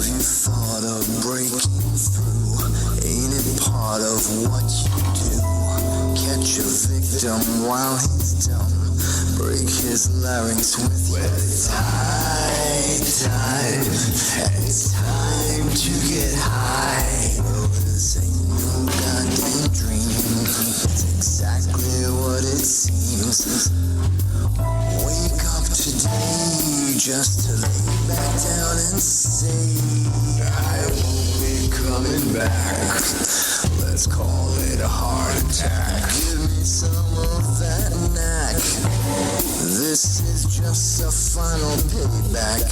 Have you thought of breaking through? Ain't it part of what you do? Catch a victim while he's dumb. Break his larynx with your time. It's time to get high. Well, this ain't no goddamn dream. It's exactly what it seems. Wake up today just to lay back down and say, I won't be coming back. Let's call it a heart attack. Give me some of that knack. This is just a final payback.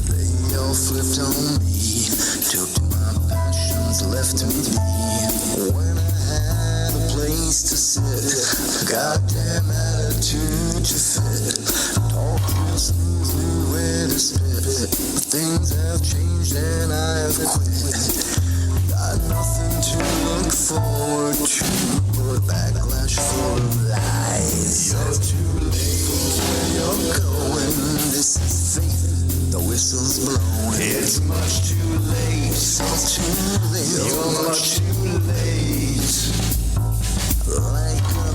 They all flipped on me, took my passions, left me be. When I had a place to sit, goddamn attitude to fit. Talk real smooth, knew where to spit. Things have changed and I've quit. Got nothing to look forward to but backlash full of lies. You're too late where you're going. This is fate, the whistle's blowing. It's much too late. So too late. You're much too late. Like a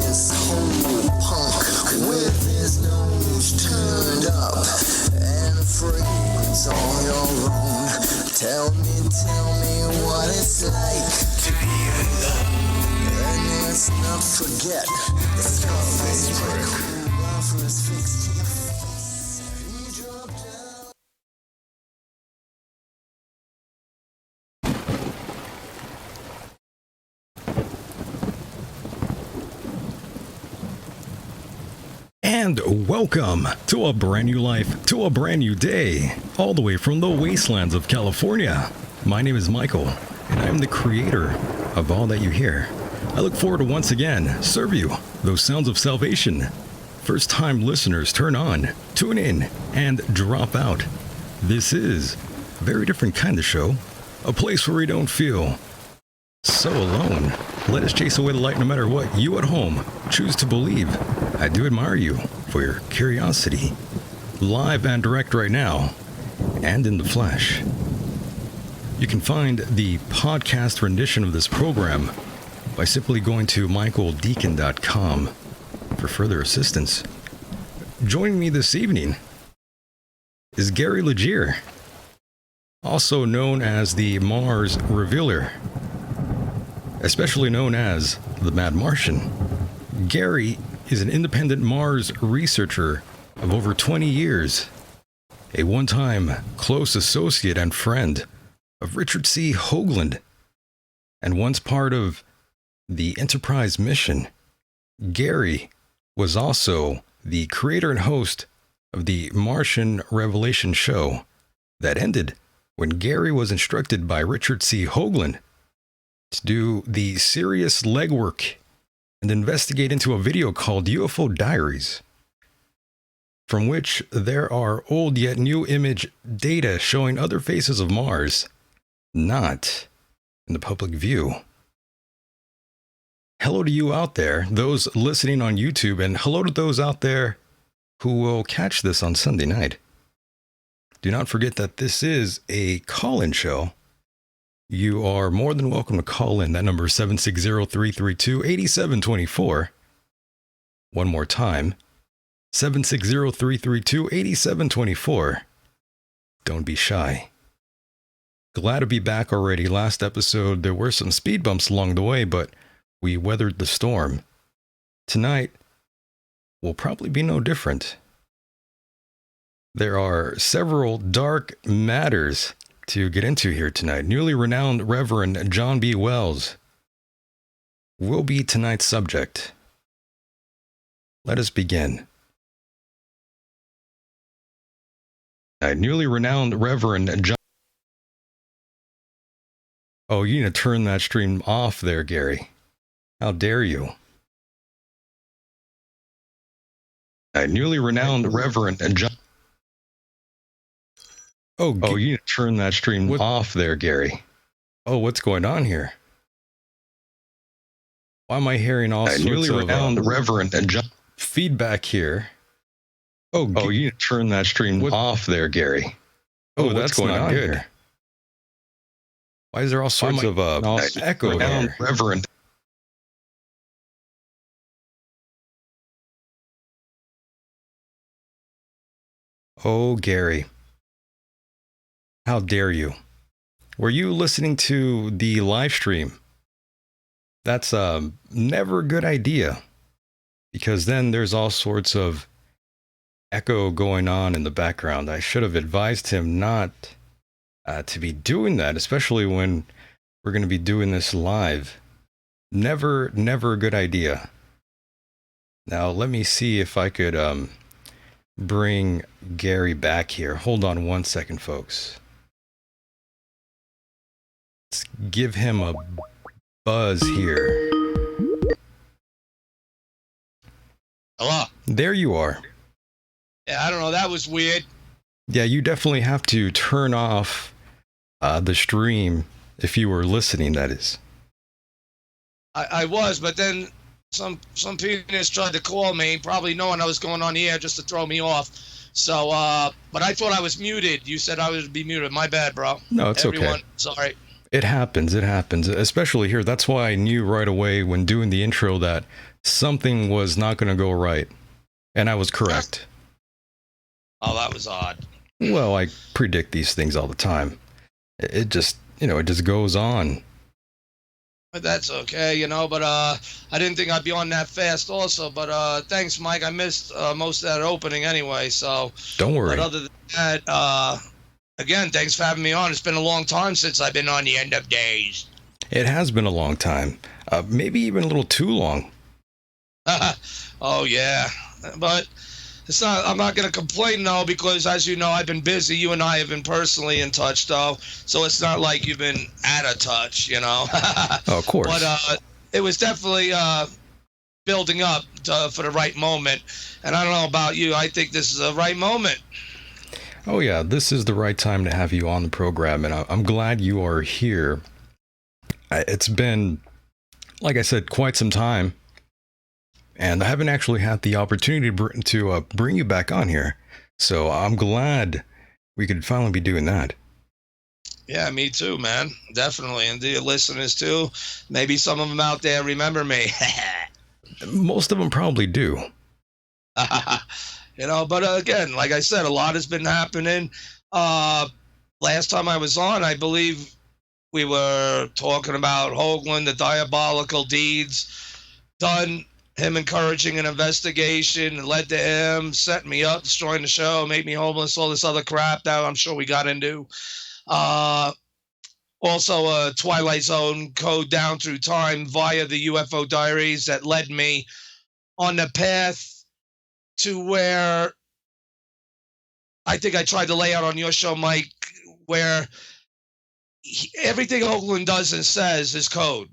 piss-hole punk with his nose turned up and a fragrance on your own. Tell me what it's like to be alone. And let's not forget the Scarface prick who offers fix to your face. He dropped down. And welcome to a brand new life, to a brand new day, all the way from the wastelands of California. My name is Michael, and I'm the creator of all that you hear. I look forward to once again serve you those sounds of salvation. First time listeners, turn on, tune in, and drop out. This is a very different kind of show, a place where we don't feel so alone. Let us chase away the light no matter what you at home choose to believe. I do admire you for your curiosity. Live and direct right now, and in the flesh. You can find the podcast rendition of this program by simply going to michaeldeacon.com for further assistance. Joining me this evening is Gary Leggiere, also known as the Mars Revealer, especially known as the Mad Martian. Gary is an independent Mars researcher of over 20 years, a one-time close associate and friend of Richard C. Hoagland, and once part of the Enterprise mission. Gary was also the creator and host of the Martian Revelation show that ended when Gary was instructed by Richard C. Hoagland to do the serious legwork and investigate into a video called UFO Diaries, from which there are old yet new image data showing other faces of Mars not in the public view. Hello to you out there, those listening on YouTube, and hello to those out there who will catch this on Sunday night. Do not forget that this is a call-in show. You are more than welcome to call in. That number is 760-332-8724. One more time, 760-332-8724. Don't be shy. Glad to be back already. Last episode, there were some speed bumps along the way, but we weathered the storm. Tonight will probably be no different. There are several dark matters to get into here tonight. Newly renowned Reverend John B. Wells will be tonight's subject. Let us begin. Newly renowned Reverend John. Oh, you need to turn that stream off there, Gary. How dare you? Newly renowned Reverend John. Oh, you need to turn that stream off there, Gary. Oh, what's going on here? Why am I hearing all sorts newly of renowned Reverend John feedback here? Oh, you need to turn that stream off there, Gary. Oh, what's that's going not on good. here? Why is there all sorts of echo there? Reverend. Oh, Gary. How dare you? Were you listening to the live stream? That's never a good idea, because then there's all sorts of echo going on in the background. I should have advised him not to be doing that, especially when we're going to be doing this live. Never a good idea. Now, let me see if I could bring Gary back here. Hold on one second, folks. Let's give him a buzz here. Hello. There you are. Yeah, I don't know. That was weird. Yeah, you definitely have to turn off the stream if you were listening, that is. I was, but then some penis tried to call me, probably knowing I was going on the air just to throw me off. So, but I thought I was muted. You said I would be muted. My bad, bro. No, it's Everyone, okay. Sorry. It happens, especially here. That's why I knew right away when doing the intro that something was not going to go right. And I was correct. Oh, that was odd. Well, I predict these things all the time. It just, it just goes on. But that's okay, but I didn't think I'd be on that fast also. But thanks, Mike. I missed most of that opening anyway, so. Don't worry. But other than that, again, thanks for having me on. It's been a long time since I've been on the End of Days. It has been a long time. Maybe even a little too long. Oh, yeah. But I'm not going to complain, though, because as you know, I've been busy. You and I have been personally in touch, though. So it's not like you've been out of touch, Oh, of course. But it was definitely building up for the right moment. And I don't know about you. I think this is a right moment. Oh, yeah. This is the right time to have you on the program. And I'm glad you are here. It's been, like I said, quite some time. And I haven't actually had the opportunity to bring you back on here. So I'm glad we could finally be doing that. Yeah, me too, man. Definitely. And the listeners too. Maybe some of them out there remember me. Most of them probably do. But again, like I said, a lot has been happening. Last time I was on, I believe we were talking about Hoagland, the diabolical deeds done, him encouraging an investigation, and led to him setting me up, destroying the show, made me homeless, all this other crap that I'm sure we got into. Also, a Twilight Zone code down through time via the UFO diaries that led me on the path to where I think I tried to lay out on your show, Mike, where everything Hoagland does and says is code.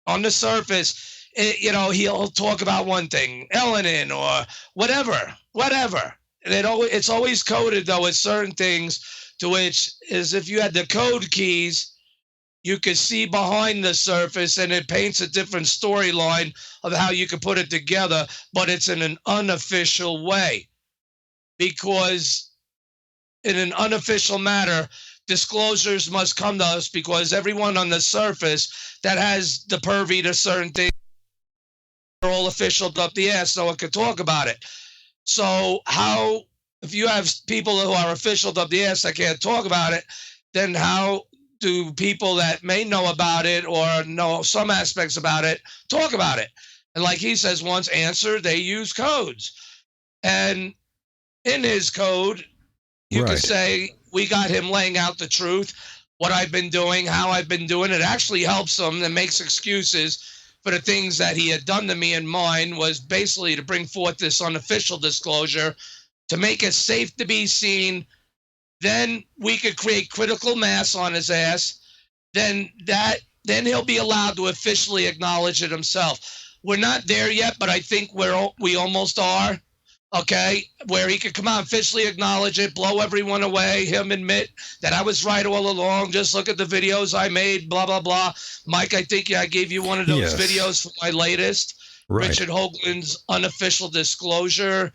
On the surface, he'll talk about one thing, Elenin or whatever. And it's always coded, though, with certain things, to which is if you had the code keys, you could see behind the surface, and it paints a different storyline of how you could put it together, but it's in an unofficial way. Because in an unofficial matter, disclosures must come to us because everyone on the surface that has the purview to certain things are all official up the ass, no one can talk about it. So how, if you have people who are official up the ass that can't talk about it, then how do people that may know about it or know some aspects about it talk about it? And like he says once, answer, they use codes. And in his code, you could say, we got him laying out the truth, what I've been doing, how I've been doing. It actually helps him and makes excuses for the things that he had done to me, and mine was basically to bring forth this unofficial disclosure to make it safe to be seen. Then we could create critical mass on his ass. Then he'll be allowed to officially acknowledge it himself. We're not there yet, but I think we almost are. Okay, where he could come out and officially acknowledge it, blow everyone away, him admit that I was right all along, just look at the videos I made, blah, blah, blah. Mike, I think I gave you one of those videos for my latest, Richard Hoagland's unofficial disclosure.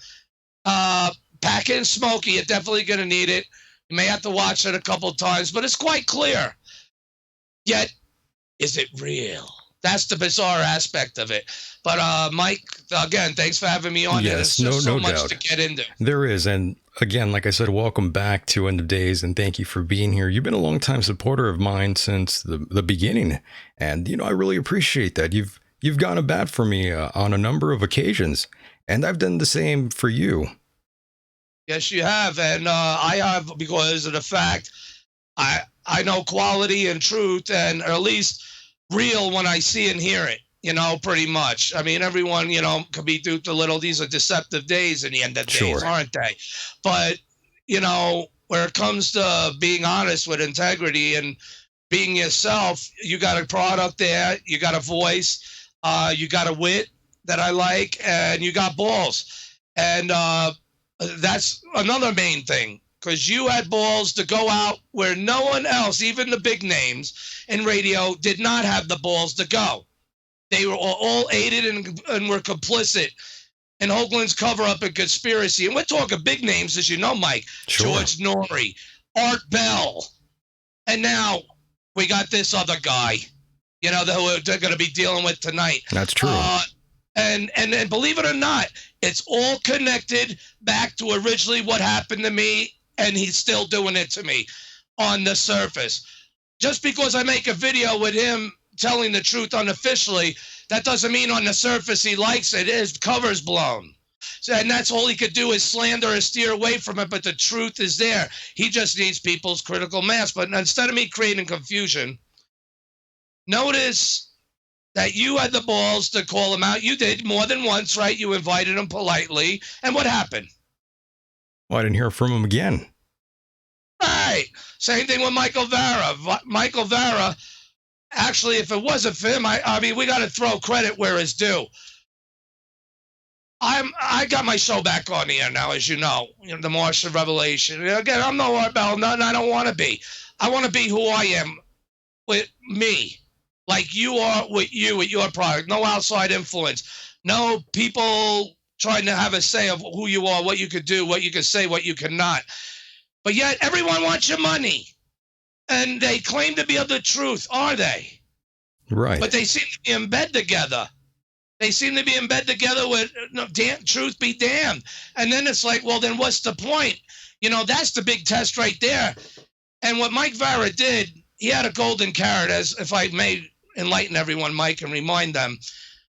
Pack in Smokey, you're definitely going to need it. You may have to watch it a couple times, but it's quite clear. Yet, is it real? That's the bizarre aspect of it. But Mike, again, thanks for having me on. Yes, There's just no so much doubt. to get into. There is. And again, like I said, welcome back to End of Days, and thank you for being here. You've been a long-time supporter of mine since the beginning. And, I really appreciate that. You've gone to bat for me on a number of occasions, and I've done the same for you. Yes, you have. And I have because of the fact I know quality and truth, and or at least real when I see and hear it. Pretty much. I mean, everyone, could be due to little. These are deceptive days in the end of days, aren't they? But where it comes to being honest with integrity and being yourself, you got a product there, you got a voice, you got a wit that I like, and you got balls, and that's another main thing. Because you had balls to go out where no one else, even the big names in radio, did not have the balls to go. They were all aided and were complicit in Hoagland's cover-up and conspiracy. And we're talking big names, as you know, Mike. Sure. George Norrie, Art Bell. And now we got this other guy, that they're going to be dealing with tonight. That's true. And believe it or not, it's all connected back to originally what happened to me, and he's still doing it to me on the surface. Just because I make a video with him telling the truth unofficially, that doesn't mean on the surface he likes it. His cover's blown. And that's all he could do is slander or steer away from it, but the truth is there. He just needs people's critical mass. But instead of me creating confusion, notice that you had the balls to call him out. You did more than once, right? You invited him politely. And what happened? Well, I didn't hear from him again. Right. Same thing with Michael Vara. Michael Vara, actually, if it wasn't for him, I mean, we got to throw credit where it's due. I got my show back on the air now, as you know, the Martian Revelation. Again, I'm no Art Bell, and I don't want to be. I want to be who I am with me, like you are with you, with your product. No outside influence. No people trying to have a say of who you are, what you could do, what you could say, what you cannot. But yet everyone wants your money. And they claim to be of the truth, are they? Right. But they seem to be in bed together. They seem to be in bed together with truth be damned. And then it's like, well, then what's the point? That's the big test right there. And what Mike Vara did, he had a golden carrot, as if I may enlighten everyone, Mike, and remind them,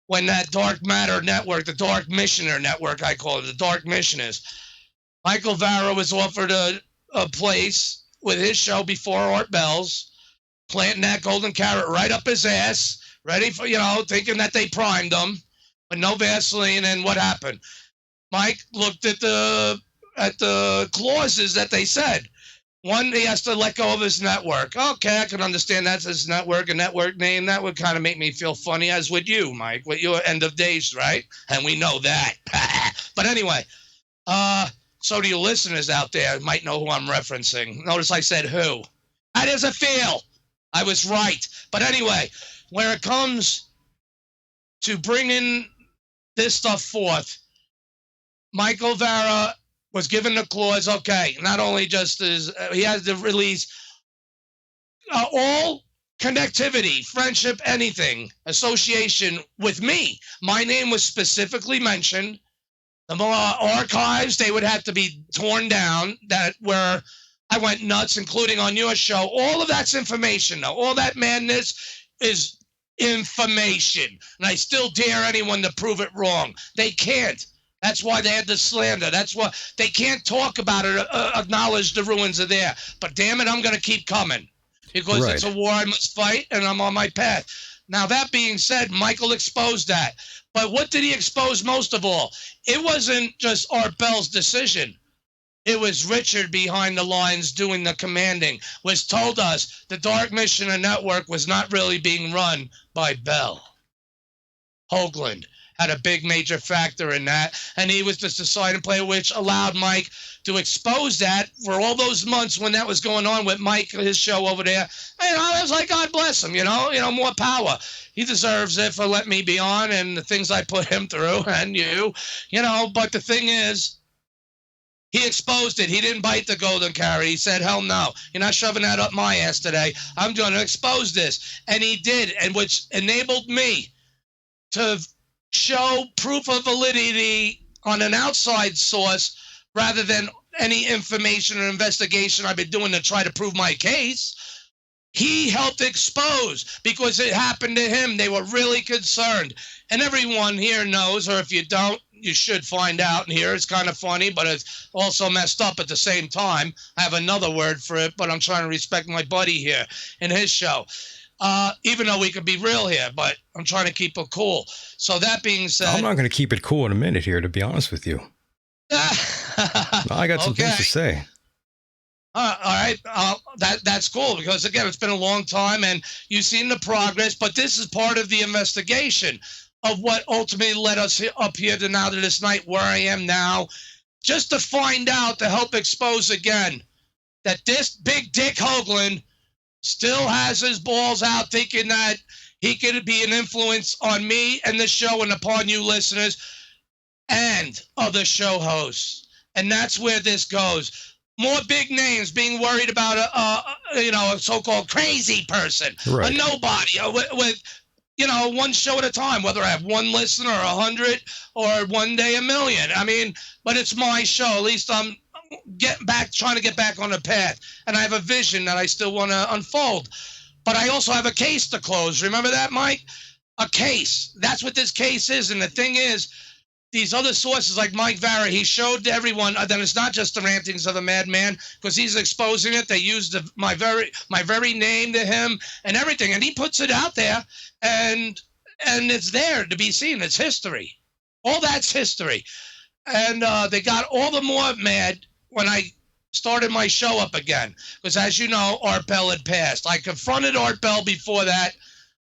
when that Dark Matter Network, the Dark Missioner Network, I call it, the Dark Missioners, Michael Vara was offered a place with his show before Art Bell's, planting that golden carrot right up his ass, ready for, thinking that they primed him, but no Vaseline. And what happened? Mike looked at the clauses that they said. One, he has to let go of his network. Okay, I can understand that's his network, a network name. That would kind of make me feel funny, as would you, Mike, with your End of Days, right? And we know that. But anyway, so to you listeners out there might know who I'm referencing. Notice I said who. How does it feel? I was right. But anyway, when it comes to bringing this stuff forth, Michael Vara was given the clause, okay, not only just as he has to release all connectivity, friendship, anything, association with me. My name was specifically mentioned. The archives, they would have to be torn down, that where I went nuts, including on your show. All of that's information, though. All that madness is information. And I still dare anyone to prove it wrong. They can't. That's why they had the slander. That's why they can't talk about it, acknowledge the ruins are there. But damn it, I'm going to keep coming. Because It's a war I must fight, and I'm on my path. Now, that being said, Michael exposed that. But what did he expose most of all? It wasn't just Art Bell's decision. It was Richard behind the lines doing the commanding, which told us the Dark Missioner Network was not really being run by Bell. Hoagland had a big major factor in that, and he was just the silent player, which allowed Mike to expose that for all those months when that was going on with Mike, his show over there. And I was like, God bless him, more power. He deserves it for letting me be on and the things I put him through and you. But the thing is, He exposed it. He didn't bite the golden carrot. He said, hell no. You're not shoving that up my ass today. I'm going to expose this. And he did, and which enabled me to show proof of validity on an outside source rather than any information or investigation I've been doing to try to prove my case. He helped expose because it happened to him. They were really concerned. And everyone here knows, or if you don't, you should find out. And here it's kind of funny, but it's also messed up at the same time. I have another word for it, but I'm trying to respect my buddy here in his show. Even though we could be real here, but I'm trying to keep it cool. So that being said, I'm not going to keep it cool in a minute here, to be honest with you. I got some things to say. All right, that's cool because again, it's been a long time, and you've seen the progress. But this is part of the investigation of what ultimately led us up here to now to this night where I am now, just to find out, to help expose again that this big Dick Hoagland still has his balls out, thinking that he could be an influence on me and the show and upon you listeners and other show hosts. And that's where this goes. More big names being worried about a so-called crazy person, right. A nobody with one show at a time, whether I have one listener or 100 or one day 1 million. I mean, but it's my show. At least I'm trying to get back on the path, and I have a vision that I still want to unfold. But I also have a case to close. Remember that, Mike? A case. That's what this case is. And the thing is, these other sources like Mike Vara, he showed to everyone that it's not just the rantings of a madman, because he's exposing it. They used my very name to him and everything, and he puts it out there, and it's there to be seen. It's history. All that's history. And they got all the more mad when I started my show up again, because as you know, Art Bell had passed. I confronted Art Bell before that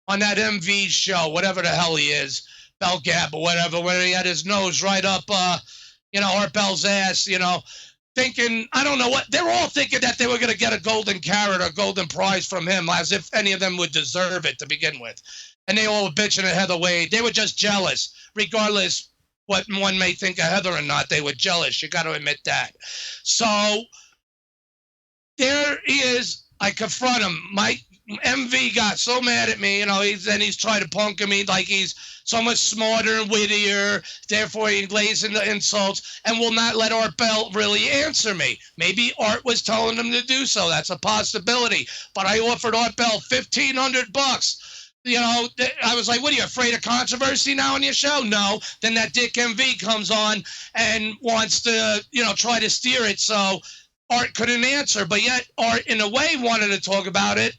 on that MV show, whatever the hell he is. Bell Gap or whatever, where he had his nose right up, Art Bell's ass, thinking, I don't know what, they're all thinking that they were going to get a golden carrot or golden prize from him, as if any of them would deserve it to begin with. And they all were bitching at Heather Wade. They were just jealous, regardless what one may think of Heather or not. They were jealous. You got to admit that. So there he is. I confront him. Mike MV got so mad at me, he's trying to punk me like he's so much smarter and wittier, therefore he lays in the insults and will not let Art Bell really answer me. Maybe Art was telling him to do so. That's a possibility. But I offered Art Bell $1,500. I was like, what, are you afraid of controversy now on your show? No. Then that Dick MV comes on and wants to, try to steer it so Art couldn't answer. But yet Art, in a way, wanted to talk about it.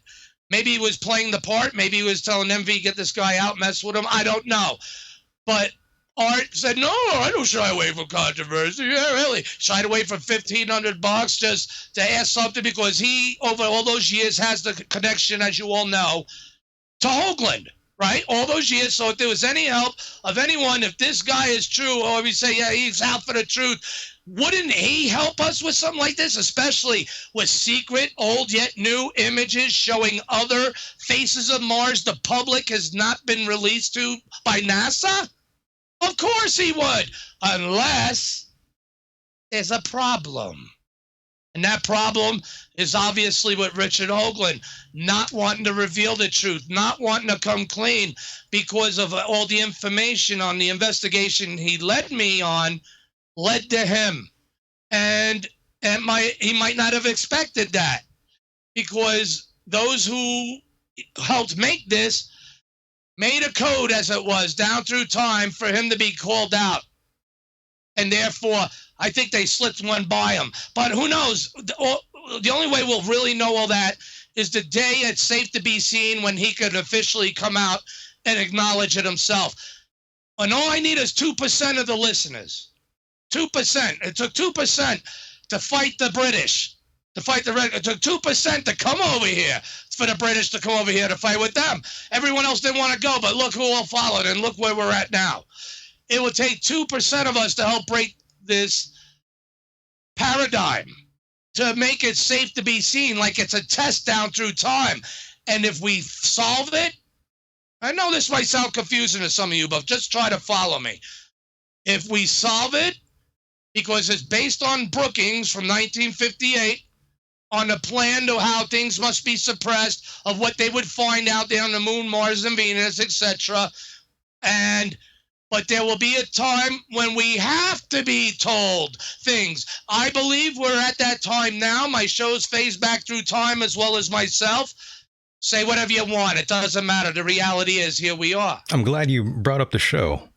Maybe he was playing the part. Maybe he was telling MV, get this guy out, mess with him. I don't know. But Art said, no, I don't shy away from controversy. Yeah, really. Shied away from $1,500 just to ask something because he, over all those years, has the connection, as you all know, to Hoagland, right? All those years. So if there was any help of anyone, if this guy is true, or we say, yeah, he's out for the truth, wouldn't he help us with something like this, especially with secret, old yet new images showing other faces of Mars the public has not been released to by NASA? Of course he would, unless there's a problem. And that problem is obviously with Richard Hoagland not wanting to reveal the truth, not wanting to come clean because of all the information on the investigation he led me on led to him. And he might not have expected that, because those who helped make this made a code, as it was, down through time for him to be called out. And therefore, I think they slipped one by him. But who knows? The only way we'll really know all that is the day it's safe to be seen, when he could officially come out and acknowledge it himself. And all I need is 2% of the listeners. 2%. It took 2% to fight the British, to fight the Red. It took 2% to come over here, for the British to come over here to fight with them. Everyone else didn't want to go, but look who all followed, and look where we're at now. It would take 2% of us to help break this paradigm, to make it safe to be seen, like it's a test down through time. And if we solve it, I know this might sound confusing to some of you, but just try to follow me. If we solve it, because it's based on Brookings from 1958 on a plan to how things must be suppressed of what they would find out there on the moon, Mars, and Venus, etc. But there will be a time when we have to be told things. I believe we're at that time now. My shows phase back through time as well as myself. Say whatever you want. It doesn't matter. The reality is here we are. I'm glad you brought up the show.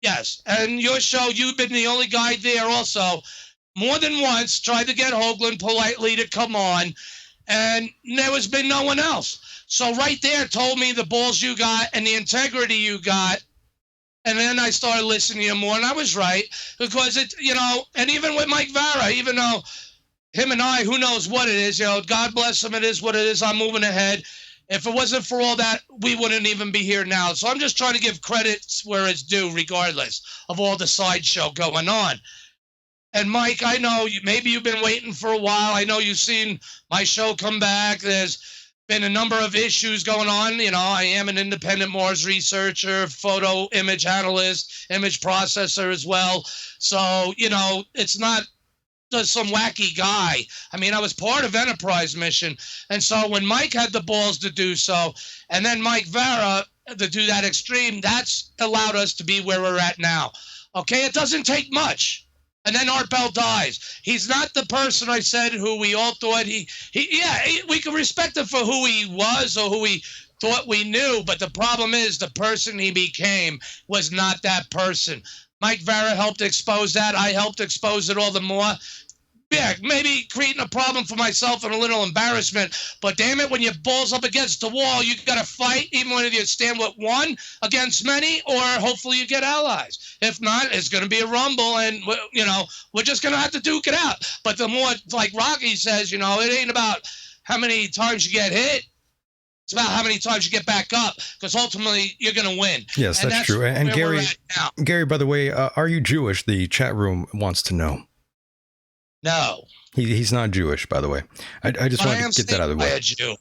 Yes, and your show, you've been the only guy there also. More than once, tried to get Hoagland politely to come on, and there has been no one else. So right there told me the balls you got and the integrity you got. And then I started listening to you more, and I was right, because it, and even with Mike Vara, even though him and I, who knows what it is, God bless him, it is what it is, I'm moving ahead. If it wasn't for all that, we wouldn't even be here now. So I'm just trying to give credit where it's due, regardless of all the sideshow going on. And Mike, I know maybe you've been waiting for a while. I know you've seen my show come back. There's been a number of issues going on. I am an independent Mars researcher, photo image analyst, image processor as well. So, it's not just some wacky guy. I mean, I was part of Enterprise mission. And so when Mike had the balls to do so, and then Mike Vara to do that extreme, that's allowed us to be where we're at now. Okay, it doesn't take much. And then Art Bell dies. He's not the person I said who we all thought we could respect him for who he was or who we thought we knew. But the problem is the person he became was not that person. Mike Vara helped expose that. I helped expose it all the more. Yeah, maybe creating a problem for myself and a little embarrassment. But damn it, when your balls up against the wall, you got to fight, even when you stand with one against many, or hopefully you get allies. If not, it's going to be a rumble, and we're just going to have to duke it out. But the more, like Rocky says, it ain't about how many times you get hit. It's about how many times you get back up, because ultimately you're going to win. Yes, that's true. And Gary, by the way, are you Jewish? The chat room wants to know. No. He's not Jewish, by the way. I just wanted to get that out of the way. Jew.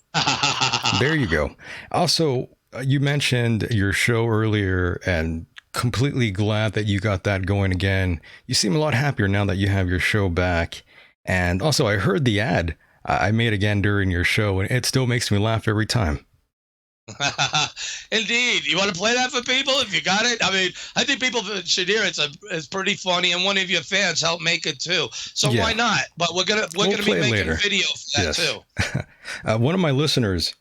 There you go. Also, you mentioned your show earlier, and completely glad that you got that going again. You seem a lot happier now that you have your show back. And also, I heard the ad I made again during your show, and it still makes me laugh every time. Indeed. You want to play that for people if you got it? I mean, I think people should hear it. It's pretty funny, and one of your fans helped make it too. So why not? But we're gonna be making a video for that too. One of my listeners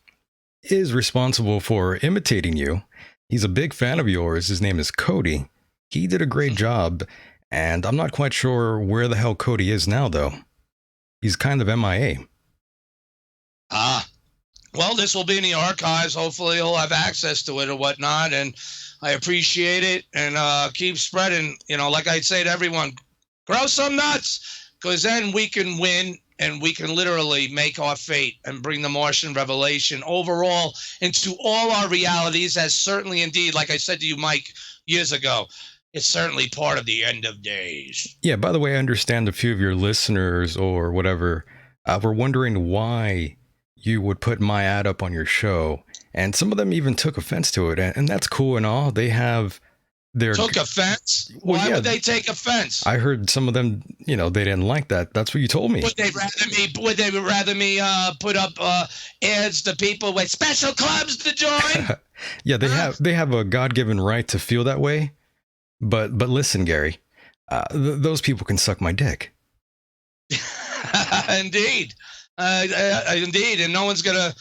is responsible for imitating you. He's a big fan of yours. His name is Cody. He did a great job, and I'm not quite sure where the hell Cody is now, though. He's kind of MIA. Well, this will be in the archives. Hopefully he'll have access to it or whatnot. And I appreciate it. And keep spreading. Like I say to everyone, grow some nuts, because then we can win, and we can literally make our fate and bring the Martian revelation overall into all our realities, as certainly indeed, like I said to you, Mike, years ago, it's certainly part of the end of days. Yeah, by the way, I understand a few of your listeners or whatever were wondering why you would put my ad up on your show, and some of them even took offense to it, and that's cool and all. They have their... Took offense? Why would they take offense? I heard some of them, they didn't like that. That's what you told me. Would they rather me put up ads to people with special clubs to join? Yeah, they have a God-given right to feel that way, but listen, Gary, those people can suck my dick. Indeed. Indeed, and no one's gonna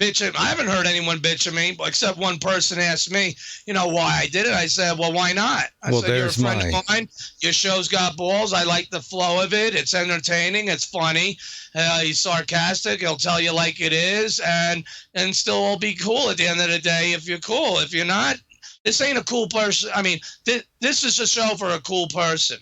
bitch at. I haven't heard anyone bitch at me, except one person asked me, why I did it. I said, well, why not? I said, you're a friend of mine. Your show's got balls. I like the flow of it. It's entertaining. It's funny. He's sarcastic. He'll tell you like it is, and still all be cool at the end of the day. If you're cool, if you're not, this ain't a cool person. I mean, this is a show for a cool person.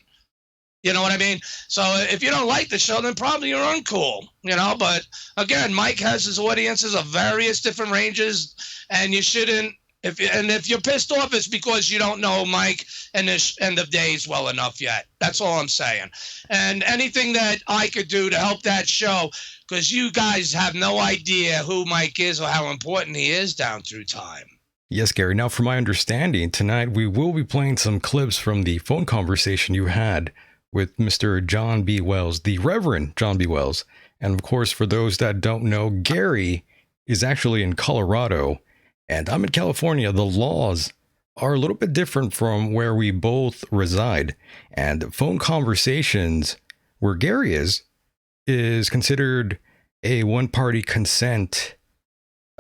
You know what I mean? So if you don't like the show, then probably you're uncool, But again, Mike has his audiences of various different ranges, and you shouldn't. If you're pissed off, it's because you don't know Mike and this end of days well enough yet. That's all I'm saying. And anything that I could do to help that show, because you guys have no idea who Mike is or how important he is down through time. Yes, Gary. Now, from my understanding, tonight we will be playing some clips from the phone conversation you had with Mr. John B. Wells, the Reverend John B. Wells. And of course, for those that don't know, Gary is actually in Colorado, and I'm in California. The laws are a little bit different from where we both reside. And phone conversations where Gary is considered a one-party consent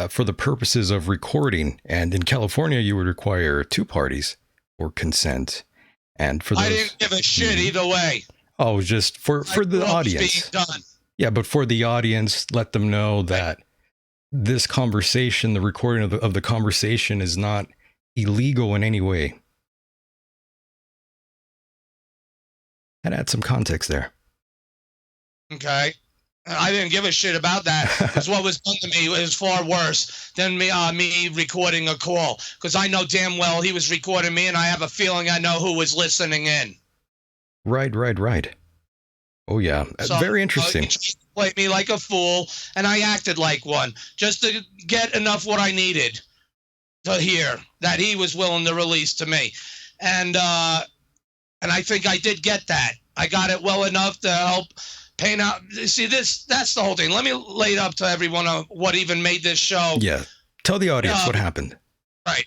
for the purposes of recording. And in California, you would require two parties for consent. And for those, I didn't give a shit either way. Oh, just for the audience. Being done. Yeah, but for the audience, let them know that this conversation, the recording of the conversation, is not illegal in any way. And add some context there. Okay. I didn't give a shit about that, because what was done to me was far worse than me recording a call, because I know damn well he was recording me, and I have a feeling I know who was listening in. Right. Oh, yeah. So, very interesting. He played me like a fool, and I acted like one, just to get enough what I needed to hear that he was willing to release to me. And I think I did get that. I got it well enough to help paint out. See, that's the whole thing. Let me lay it up to everyone on what even made this show. Yeah. Tell the audience what happened. Right.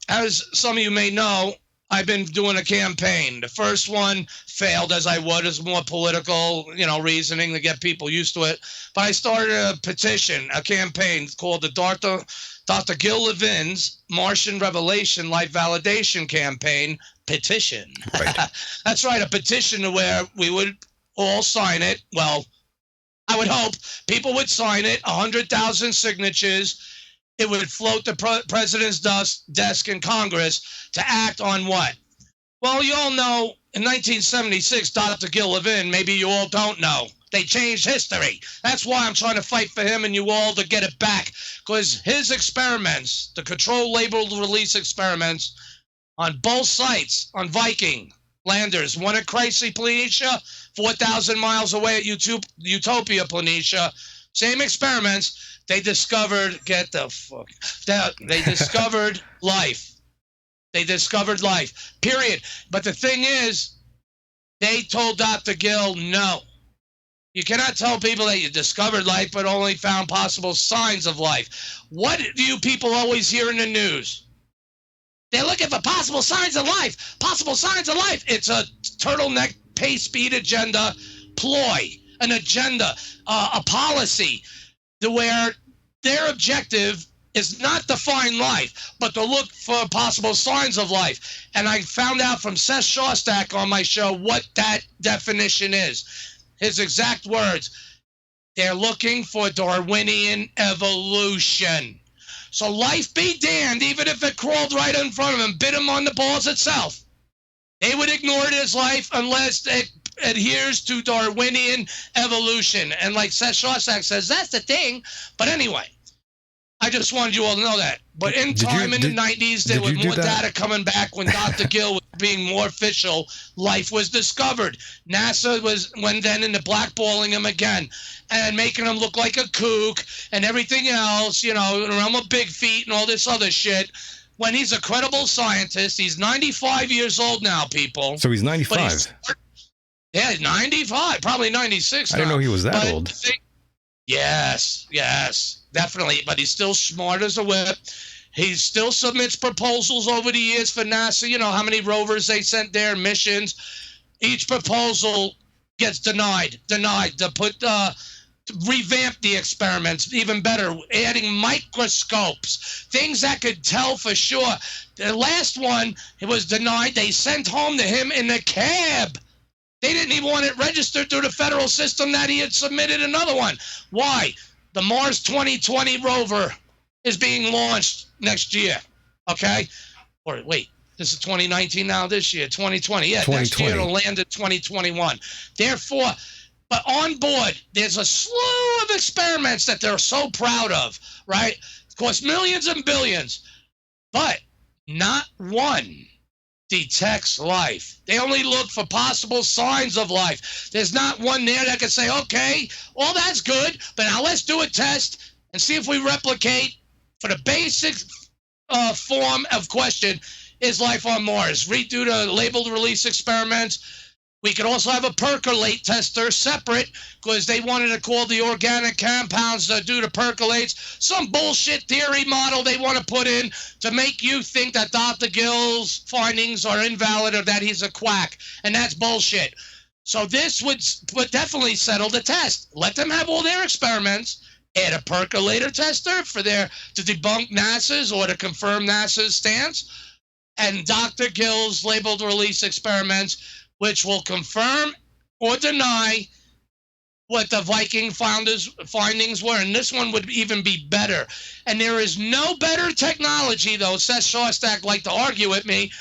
As some of you may know, I've been doing a campaign. The first one failed, as I would, as more political, reasoning to get people used to it. But I started a petition, a campaign called the Dr. Gil Levin's Martian Revelation Life Validation Campaign petition. Right. That's right, a petition to where we would all sign it. Well, I would hope people would sign it, 100,000 signatures. It would float the president's desk in Congress to act on what? Well, you all know in 1976, Dr. Gil Levin, maybe you all don't know, they changed history. That's why I'm trying to fight for him and you all to get it back, because his experiments, the controlled labeled release experiments on both sites, on Viking landers, one at Chrysi, Planitia, 4,000 miles away at Utopia, Planitia, same experiments. They discovered, they discovered life. They discovered life, period. But the thing is, they told Dr. Gil, no. You cannot tell people that you discovered life but only found possible signs of life. What do you people always hear in the news? They're looking for possible signs of life. Possible signs of life. It's a turtleneck pace speed agenda ploy, an agenda, a policy to where their objective is not to find life, but to look for possible signs of life. And I found out from Seth Shostak on my show what that definition is. His exact words, they're looking for Darwinian evolution. So life be damned, even if it crawled right in front of him, bit him on the balls itself. They would ignore it as life unless it adheres to Darwinian evolution. And like Seth Shostak says, that's the thing. But anyway, I just wanted you all to know that. But in the 90s, there was more data coming back when Dr. Gil was being more official. Life was discovered. NASA went then into blackballing him again and making him look like a kook and everything else, in the realm of big feet and all this other shit. When he's a credible scientist, he's 95 years old now, people. So he's 95. Yeah, 95, probably 96 I didn't know he was that old. Yes, definitely. But he's still smart as a whip. He still submits proposals over the years for NASA. You know how many rovers they sent there, missions. Each proposal gets denied to put to revamp the experiments even better, adding microscopes, things that could tell for sure. The last one, it was denied. They sent home to him in a cab. They didn't even want it registered through the federal system that he had submitted another one. Why? The Mars 2020 rover is being launched next year, okay? Or wait, this is 2019 now, this year, 2020. Yeah, 2020. Next year it'll land in 2021. Therefore, but on board, there's a slew of experiments that they're so proud of, right? It costs millions and billions, but not one detects life. They only look for possible signs of life. There's not one there that can say, okay, all that's good, but now let's do a test and see if we replicate for the basic form of question, is life on Mars? Redo the labeled release experiments. We could also have a percolate tester separate because they wanted to call the organic compounds that do the percolates some bullshit theory model they want to put in to make you think that Dr. Gill's findings are invalid or that he's a quack. And that's bullshit. So this would definitely settle the test. Let them have all their experiments. Add a percolator tester to debunk NASA's or to confirm NASA's stance. And Dr. Gill's labeled release experiments, which will confirm or deny what the Viking findings were. And this one would even be better. And there is no better technology, though Seth Shostak liked to argue with me,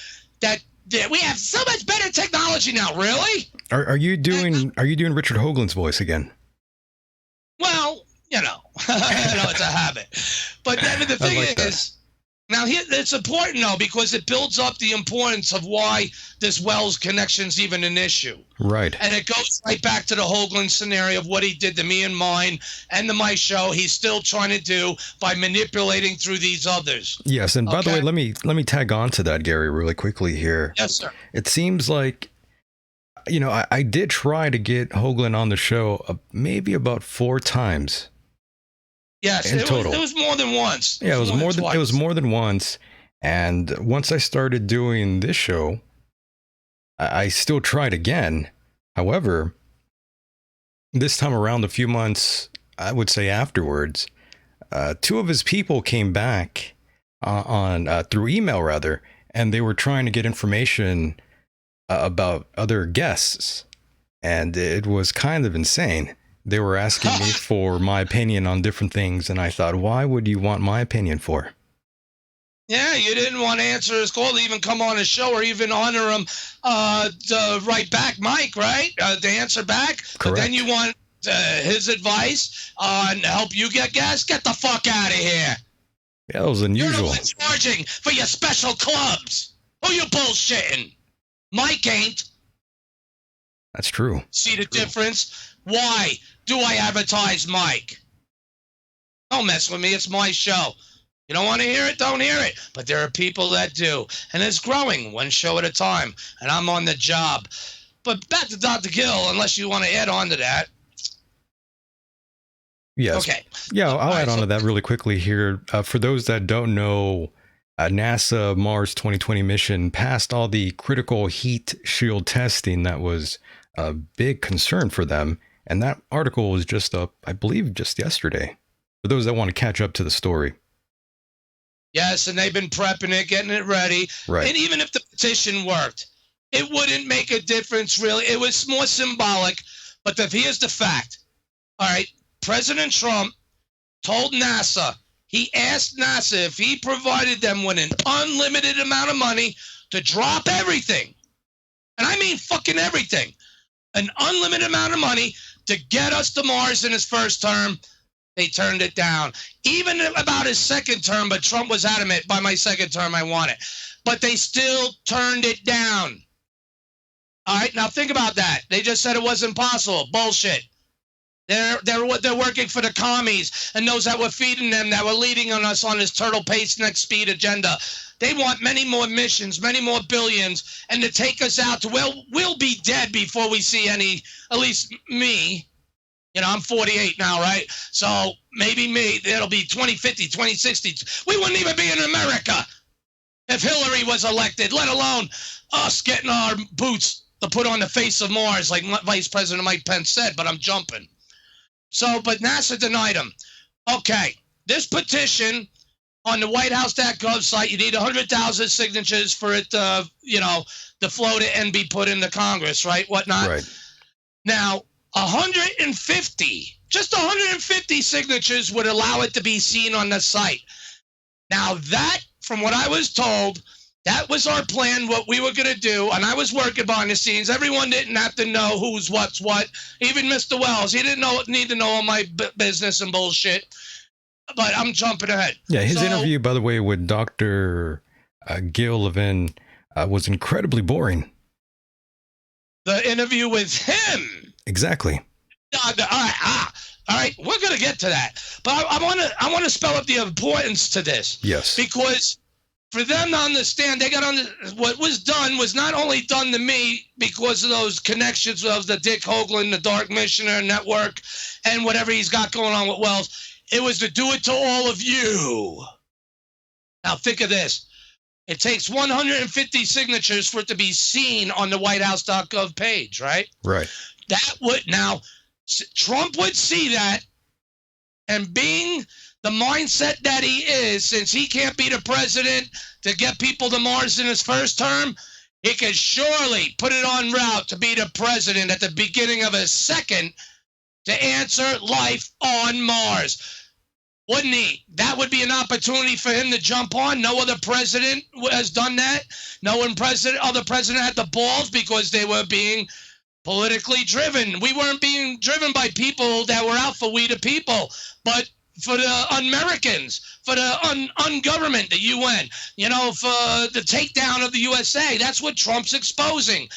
that we have so much better technology now. Really? Are you doing Richard Hoagland's voice again? Well, it's a habit. But then the thing is, now here it's important though because it builds up the importance of why this Wells connection's even an issue. Right. And it goes right back to the Hoagland scenario of what he did to me and mine and the My Show. He's still trying to do by manipulating through these others. Yes, and by the way, let me tag on to that, Gary, really quickly here. Yes, sir. It seems like, I did try to get Hoagland on the show maybe about 4 times. Yes, it was more than once. Yeah, it was more than once. And once I started doing this show, I still tried again. However, this time around, a few months, I would say afterwards, 2 of his people came back through email rather, and they were trying to get information about other guests, and it was kind of insane. They were asking me for my opinion on different things, and I thought, why would you want my opinion for? Yeah, you didn't want to answer his call to even come on his show or even honor him to write back, Mike, right? To answer back. Correct. But then you want his advice on help you get gas? Get the fuck out of here. Yeah, that was unusual. You're the one charging for your special clubs. Who you bullshitting? Mike ain't. That's true. See the difference? Why do I advertise Mike? Don't mess with me. It's my show. You don't want to hear it? Don't hear it. But there are people that do. And it's growing one show at a time. And I'm on the job. But back to Dr. Gill, unless you want to add on to that. Yes. Okay. Yeah, I'll add on to that really quickly here. For those that don't know, NASA Mars 2020 mission passed all the critical heat shield testing that was a big concern for them. And that article was just up, I believe, just yesterday. For those that want to catch up to the story. Yes, and they've been prepping it, getting it ready. Right. And even if the petition worked, it wouldn't make a difference, really. It was more symbolic. But here's the fact. All right, President Trump told NASA, he asked NASA if he provided them with an unlimited amount of money to drop everything. And I mean fucking everything. An unlimited amount of money to get us to Mars in his first term. They turned it down. Even about his second term, but Trump was adamant, by my second term, I want it. But they still turned it down. All right, now think about that. They just said it wasn't possible. Bullshit. They're working for the commies and those that were feeding them, that were leading on us on this turtle pace next speed agenda. They want many more missions, many more billions, and to take us out to, well, we'll be dead before we see any, at least me. You know, I'm 48 now, right? So maybe it'll be 2050, 2060. We wouldn't even be in America if Hillary was elected, let alone us getting our boots to put on the face of Mars, like Vice President Mike Pence said, but I'm jumping. So, but NASA denied them. Okay, this petition on the WhiteHouse.gov site, you need 100,000 signatures for it to, to float it and be put into Congress, right? Whatnot. Right. Now, 150 signatures would allow it to be seen on the site. Now that, from what I was told, that was our plan, what we were going to do, and I was working behind the scenes. Everyone didn't have to know who's what's what. Even Mr. Wells, he didn't need to know all my business and bullshit. But I'm jumping ahead. Yeah, his interview, by the way, with Dr. Gil Levin was incredibly boring. The interview with him? Exactly. All right, we're going to get to that. But I want to spell out the importance to this. Yes. Because for them to understand, they got what was done was not only done to me because of those connections of the Dick Hoagland, the Dark Missioner Network, and whatever he's got going on with Wells. It was to do it to all of you. Now think of this. It takes 150 signatures for it to be seen on the whitehouse.gov page, right? Right. That would now Trump would see that, and being the mindset that he is, since he can't be the president to get people to Mars in his first term, he could surely put it on route to be the president at the beginning of his second to answer life on Mars. Wouldn't he? That would be an opportunity for him to jump on. No other president has done that. No other president had the balls because they were being politically driven. We weren't being driven by people that were out for we the people, but for the Americans, for the ungovernment, the UN, for the takedown of the USA. That's what Trump's exposing.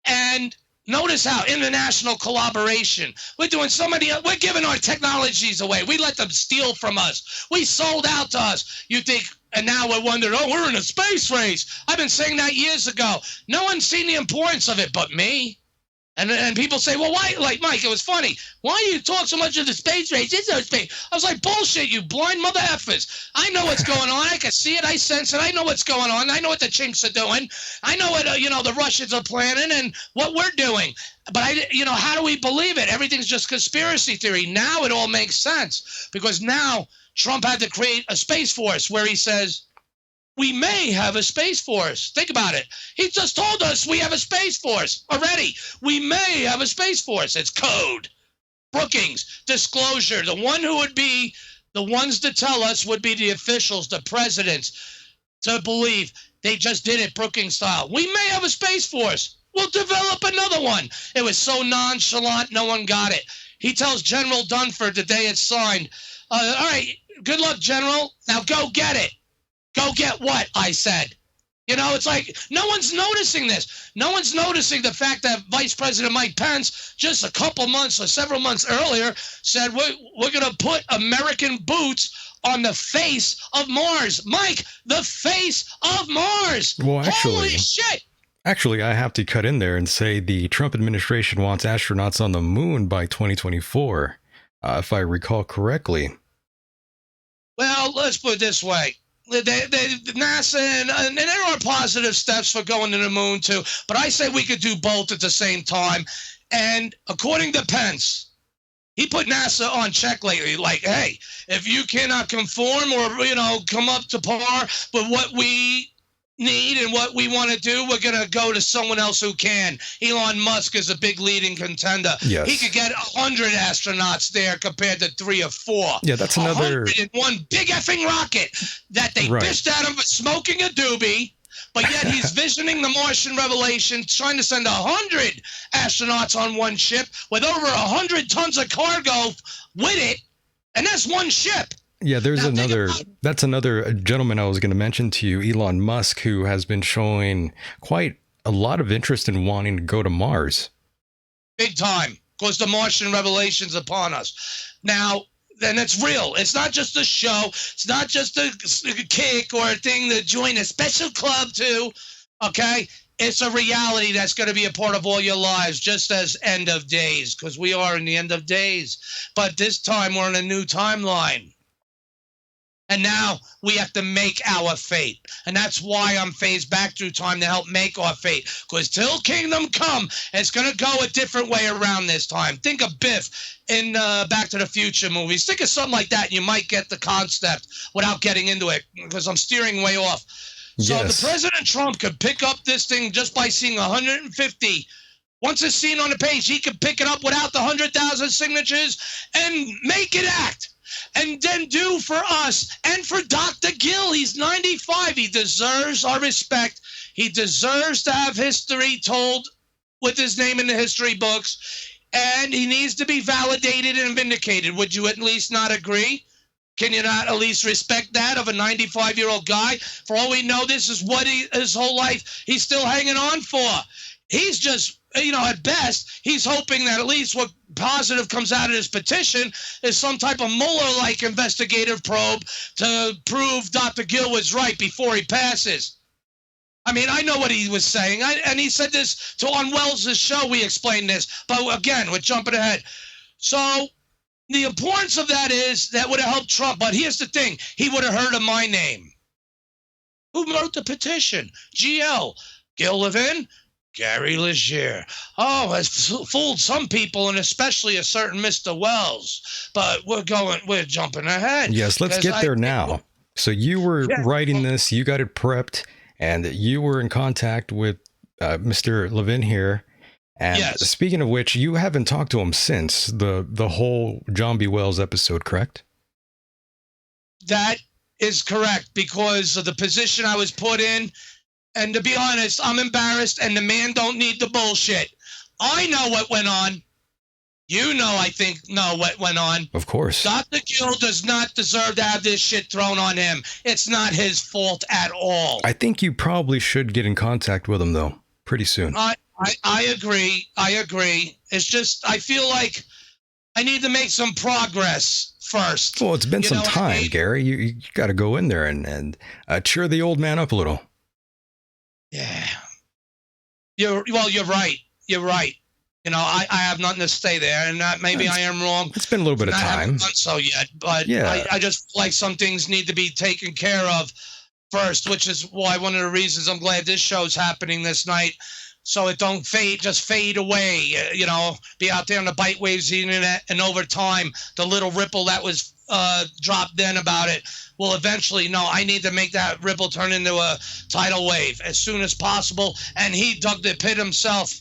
And notice how international collaboration. We're doing so many. We're giving our technologies away. We let them steal from us. We sold out to us. You think, and now we're wondering, oh, we're in a space race. I've been saying that years ago. No one's seen the importance of it but me. And people say, well, why? Like, Mike, it was funny. Why do you talk so much of the space race? It's no space. I was like, bullshit, you blind mother effers. I know what's going on. I can see it. I sense it. I know what's going on. I know what the chinks are doing. I know what, the Russians are planning and what we're doing. But, how do we believe it? Everything's just conspiracy theory. Now it all makes sense because now Trump had to create a space force where he says, we may have a space force. Think about it. He just told us we have a space force already. We may have a space force. It's code. Brookings, disclosure. The one who would be the ones to tell us would be the officials, the presidents, to believe they just did it Brookings style. We may have a space force. We'll develop another one. It was so nonchalant, no one got it. He tells General Dunford the day it's signed, all right, good luck, General. Now go get it. Go get what? I said. It's like no one's noticing this. No one's noticing the fact that Vice President Mike Pence just a couple months or several months earlier said we're going to put American boots on the face of Mars. Mike, the face of Mars. Well, actually, holy shit. Actually, I have to cut in there and say the Trump administration wants astronauts on the moon by 2024, if I recall correctly. Well, let's put it this way. NASA, and there are positive steps for going to the moon too, but I say we could do both at the same time. And according to Pence, he put NASA on check lately, like, hey, if you cannot conform or, come up to par with what we need and what we want to do, we're going to go to someone else who can. Elon Musk is a big leading contender. Yes. He could get 100 astronauts there compared to 3 or 4. Yeah, that's another 101 big effing rocket that they bitched at him for smoking a doobie, but yet he's visioning the Martian Revelation, trying to send 100 astronauts on one ship with over 100 tons of cargo with it, and that's one ship. Yeah, that's another gentleman I was going to mention to you, Elon Musk, who has been showing quite a lot of interest in wanting to go to Mars. Big time, because the Martian Revelation's upon us. Now, then it's real. It's not just a show. It's not just a kick or a thing to join a special club to, okay? It's a reality that's going to be a part of all your lives, just as end of days, because we are in the end of days. But this time we're in a new timeline. And now we have to make our fate. And that's why I'm phased back through time to help make our fate. Because till kingdom come, it's going to go a different way around this time. Think of Biff in Back to the Future movies. Think of something like that, and you might get the concept without getting into it, because I'm steering way off. So Yes. the President Trump could pick up this thing just by seeing 150. Once it's seen on the page, he could pick it up without the 100,000 signatures and make it act. And then do for us and for Dr. Gill. He's 95. He deserves our respect. He deserves to have history told with his name in the history books. And he needs to be validated and vindicated. Would you at least not agree? Can you not at least respect that of a 95-year-old guy? For all we know, this is what his whole life he's still hanging on for. He's just at best, he's hoping that at least what positive comes out of this petition is some type of Mueller-like investigative probe to prove Dr. Gill was right before he passes. I mean, I know what he was saying, and he said this on Wells' show. We explained this, but again, we're jumping ahead. So the importance of that is that would have helped Trump, but here's the thing. He would have heard of my name. Who wrote the petition? GL. Gil Levin? Gary Leggiere. Oh, it's fooled some people, and especially a certain Mr. Wells. But we're jumping ahead. Yes, let's get there now. So you were writing this, you got it prepped, and you were in contact with Mr. Levin here. And speaking of which, you haven't talked to him since the whole John B. Wells episode, correct? That is correct, because of the position I was put in. And to be honest, I'm embarrassed, and the man don't need the bullshit. I know what went on. You know, I think, know what went on. Of course. Dr. Gill does not deserve to have this shit thrown on him. It's not his fault at all. I think you probably should get in contact with him, though, pretty soon. I agree. I agree. It's just, I feel like I need to make some progress first. Well, it's been some time, Gary. You got to go in there and cheer the old man up a little. Yeah. You're right. You're right. I have nothing to say there, and maybe I am wrong. It's been a little bit of time. I haven't done so yet, but I just feel like some things need to be taken care of first, which is why one of the reasons I'm glad this show's happening this night, so it don't fade away. Be out there on the bite waves the internet, and over time, the little ripple that was dropped in about it will eventually, I need to make that ripple turn into a tidal wave as soon as possible. And he dug the pit himself.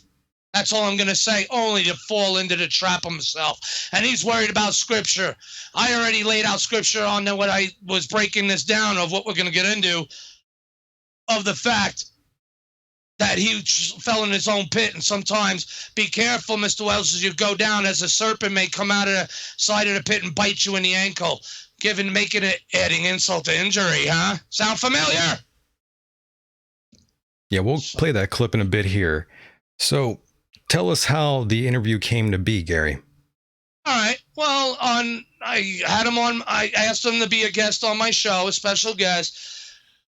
That's all I'm going to say, only to fall into the trap himself. And he's worried about scripture. I already laid out scripture on what I was breaking this down of what we're going to get into, of the fact that he fell in his own pit. And sometimes be careful, Mr. Wells, as you go down, as a serpent may come out of the side of the pit and bite you in the ankle, making it adding insult to injury, huh? Sound familiar? Yeah, we'll play that clip in a bit here. So tell us how the interview came to be, Gary. All right. Well, I had him on. I asked him to be a guest on my show, a special guest,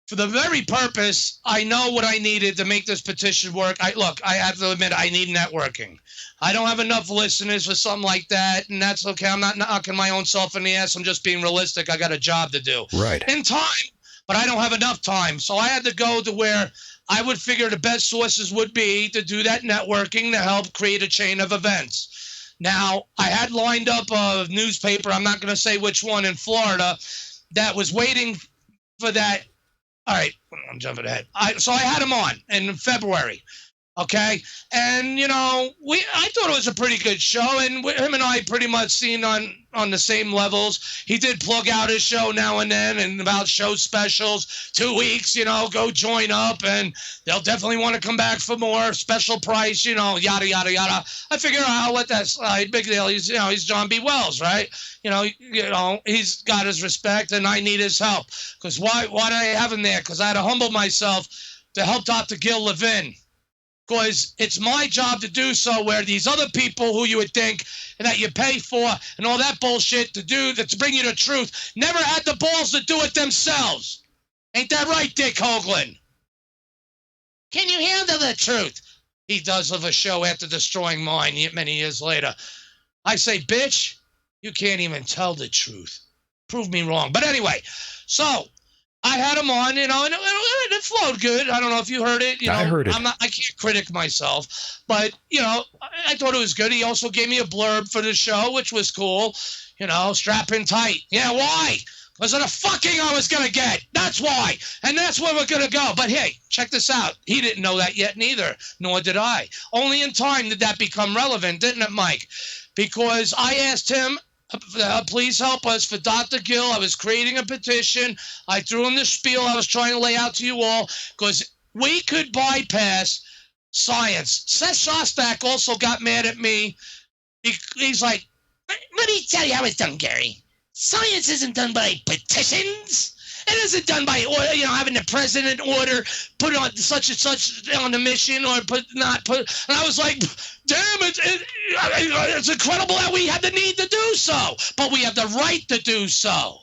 for the very purpose. I know what I needed to make this petition work. I have to admit, I need networking. I don't have enough listeners for something like that, and that's okay. I'm not knocking my own self in the ass. I'm just being realistic. I got a job to do. Right. In time, but I don't have enough time. So I had to go to where I would figure the best sources would be to do that networking to help create a chain of events. Now, I had lined up a newspaper, I'm not going to say which one, in Florida, that was waiting for that. All right, I'm jumping ahead. So I had him on in February. Okay. And, I thought it was a pretty good show, and him and I pretty much seen on the same levels. He did plug out his show now and then, and about show specials, 2 weeks, go join up, and they'll definitely want to come back for more special price, yada, yada, yada. I figure I'll let that slide. Big deal. He's John B. Wells, right? He's got his respect, and I need his help. Because why did I have him there? Because I had to humble myself to help Dr. Gil Levin. Because it's my job to do so, where these other people who you would think that you pay for and all that bullshit to bring you the truth never had the balls to do it themselves. Ain't that right, Dick Hoagland? Can you handle the truth? He does of a show after destroying mine many years later. I say, bitch, you can't even tell the truth. Prove me wrong. But anyway, so I had him on, and it flowed good. I don't know if you heard it. I heard it. I can't critic myself, but I thought it was good. He also gave me a blurb for the show, which was cool. Strap in tight. Yeah, why? Because of the fucking I was gonna get. That's why, and that's where we're gonna go. But hey, check this out. He didn't know that yet, neither. Nor did I. Only in time did that become relevant, didn't it, Mike? Because I asked him, please help us for Dr. Gill. I was creating a petition. I threw him the spiel I was trying to lay out to you all, because we could bypass science. Seth Shostak also got mad at me. He's like, let me tell you how it's done, Gary. Science isn't done by petitions. It isn't done by order, having the president order put on such and such on the mission or not put. And I was like, damn, it's incredible that we have the need to do so, but we have the right to do so.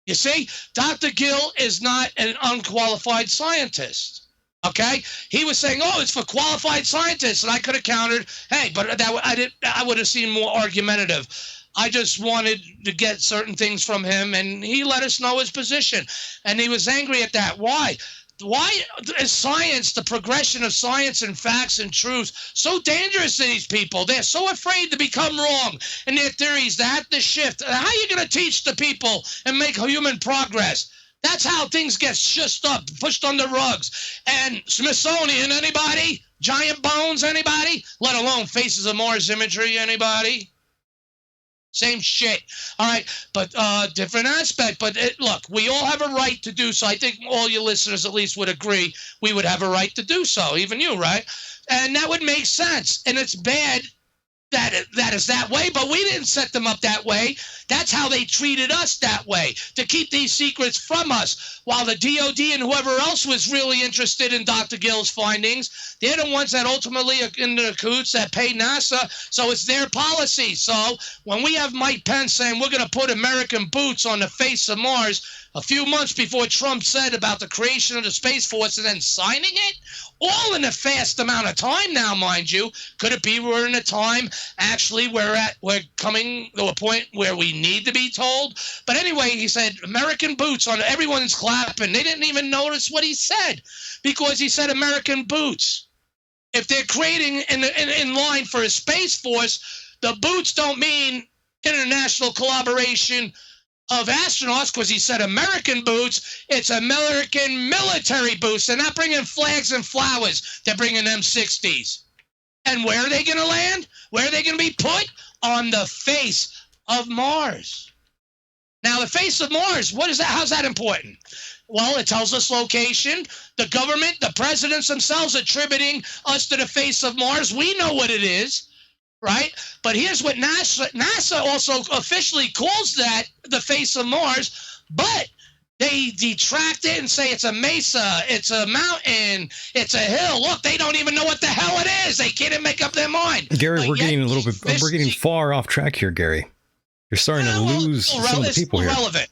You see, Dr. Gill is not an unqualified scientist. Okay, he was saying, "Oh, it's for qualified scientists," and I could have countered, "Hey, but I would have seemed more argumentative." I just wanted to get certain things from him, and he let us know his position, and he was angry at that. Why? Why is science, the progression of science and facts and truth, so dangerous to these people? They're so afraid to become wrong in their theories. They have to shift. How are you going to teach the people and make human progress? That's how things get shushed up, pushed on the rugs. And Smithsonian, anybody? Giant bones, anybody? Let alone Faces of Mars imagery, anybody? Same shit. All right, but different aspect. But look, we all have a right to do so. I think all your listeners at least would agree we would have a right to do so, even you, right? And that would make sense. And it's bad that is that way, but we didn't set them up that way. That's how they treated us that way, to keep these secrets from us, while the DOD and whoever else was really interested in Dr. Gill's findings, they're the ones that ultimately are in the cahoots that pay NASA, so it's their policy. So when we have Mike Pence saying we're going to put American boots on the face of Mars a few months before Trump said about the creation of the Space Force and then signing it, all in a fast amount of time now, mind you. Could it be we're in a time actually we're coming to a point where we need to be told? But anyway, he said American boots on, everyone's clapping. They didn't even notice what he said because he said American boots. If they're creating in line for a Space Force, the boots don't mean international collaboration of astronauts, because he said American boots. It's American military boots. They're not bringing flags and flowers. They're bringing M60s. And where are they going to land? Where are they going to be put? On the face of Mars. Now, the face of Mars, what is that? How's that important? Well, it tells us location. The government, the presidents themselves attributing us to the face of Mars. We know what it is. Right? But here's what NASA also officially calls that the face of Mars, but they detract it and say it's a mesa, it's a mountain, it's a hill. Look, they don't even know what the hell it is. They can't even make up their mind. Gary, but we're getting far off track here, Gary. You're starting to lose some of the people here. It's irrelevant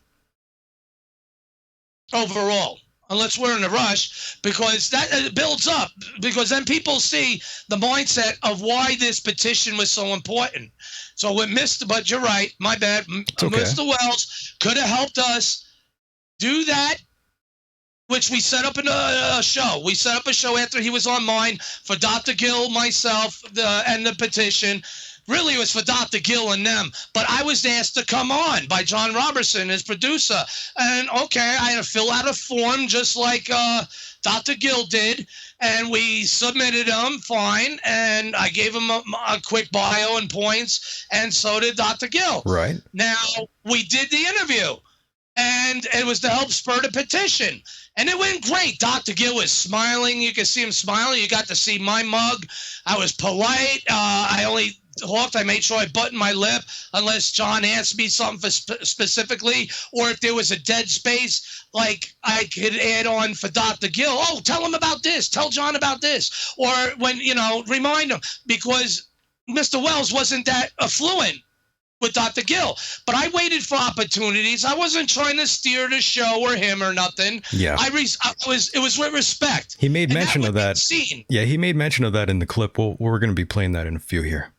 overall. Unless we're in a rush, because that builds up, because then people see the mindset of why this petition was so important. So with but you're right, my bad. Okay. Mr. Wells could have helped us do that, which we set up in a show. We set up a show after he was on mine for Dr. Gill, myself, and the petition. Really, it was for Dr. Gill and them, but I was asked to come on by John Robertson, his producer. And okay, I had to fill out a form just like Dr. Gill did, and we submitted them, fine, and I gave him a quick bio and points, and so did Dr. Gill. Right. Now, we did the interview, and it was to help spur the petition. And it went great. Dr. Gill was smiling. You could see him smiling. You got to see my mug. I was polite. I only talked. I made sure I buttoned my lip unless John asked me something specifically, or if there was a dead space, like I could add on for Dr. Gill. Oh, tell him about this. Tell John about this. Or when, remind him, because Mr. Wells wasn't that affluent with Dr. Gill. But I waited for opportunities. I wasn't trying to steer the show or him or nothing. Yeah. It was with respect. He made mention of that. Yeah, he made mention of that in the clip. We're going to be playing that in a few here.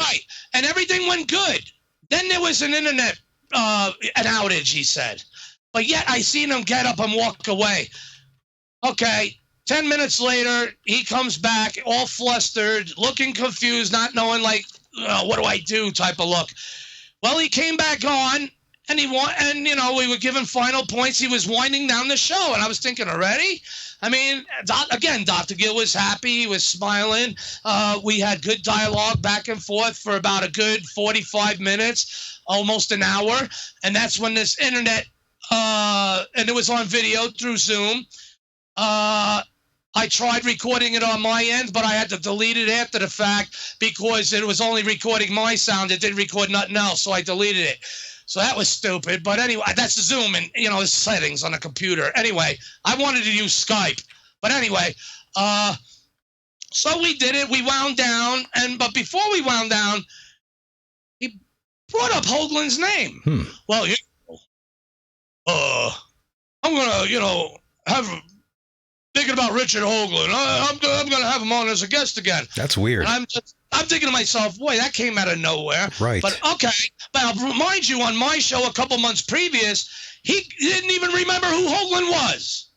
Right. And everything went good. Then there was an internet an outage, he said. But yet I seen him get up and walk away. Okay. 10 minutes later, he comes back all flustered, looking confused, not knowing, like, what do I do type of look. Well, he came back on, and we were given final points. He was winding down the show, and I was thinking, already? I mean, again, Dr. Gill was happy. He was smiling. We had good dialogue back and forth for about a good 45 minutes, almost an hour. And that's when this internet, and it was on video through Zoom. I tried recording it on my end, but I had to delete it after the fact because it was only recording my sound. It didn't record nothing else, so I deleted it. So that was stupid. But anyway, that's Zoom and, the settings on a computer. Anyway, I wanted to use Skype. But anyway, so we did it. We wound down. But before we wound down, he brought up Hoagland's name. Well, I'm going to, have thinking about Richard Hoagland. I'm going to have him on as a guest again. That's weird. And I'm thinking to myself, boy, that came out of nowhere. Right. But okay. But I'll remind you, on my show a couple months previous, he didn't even remember who Hoagland was.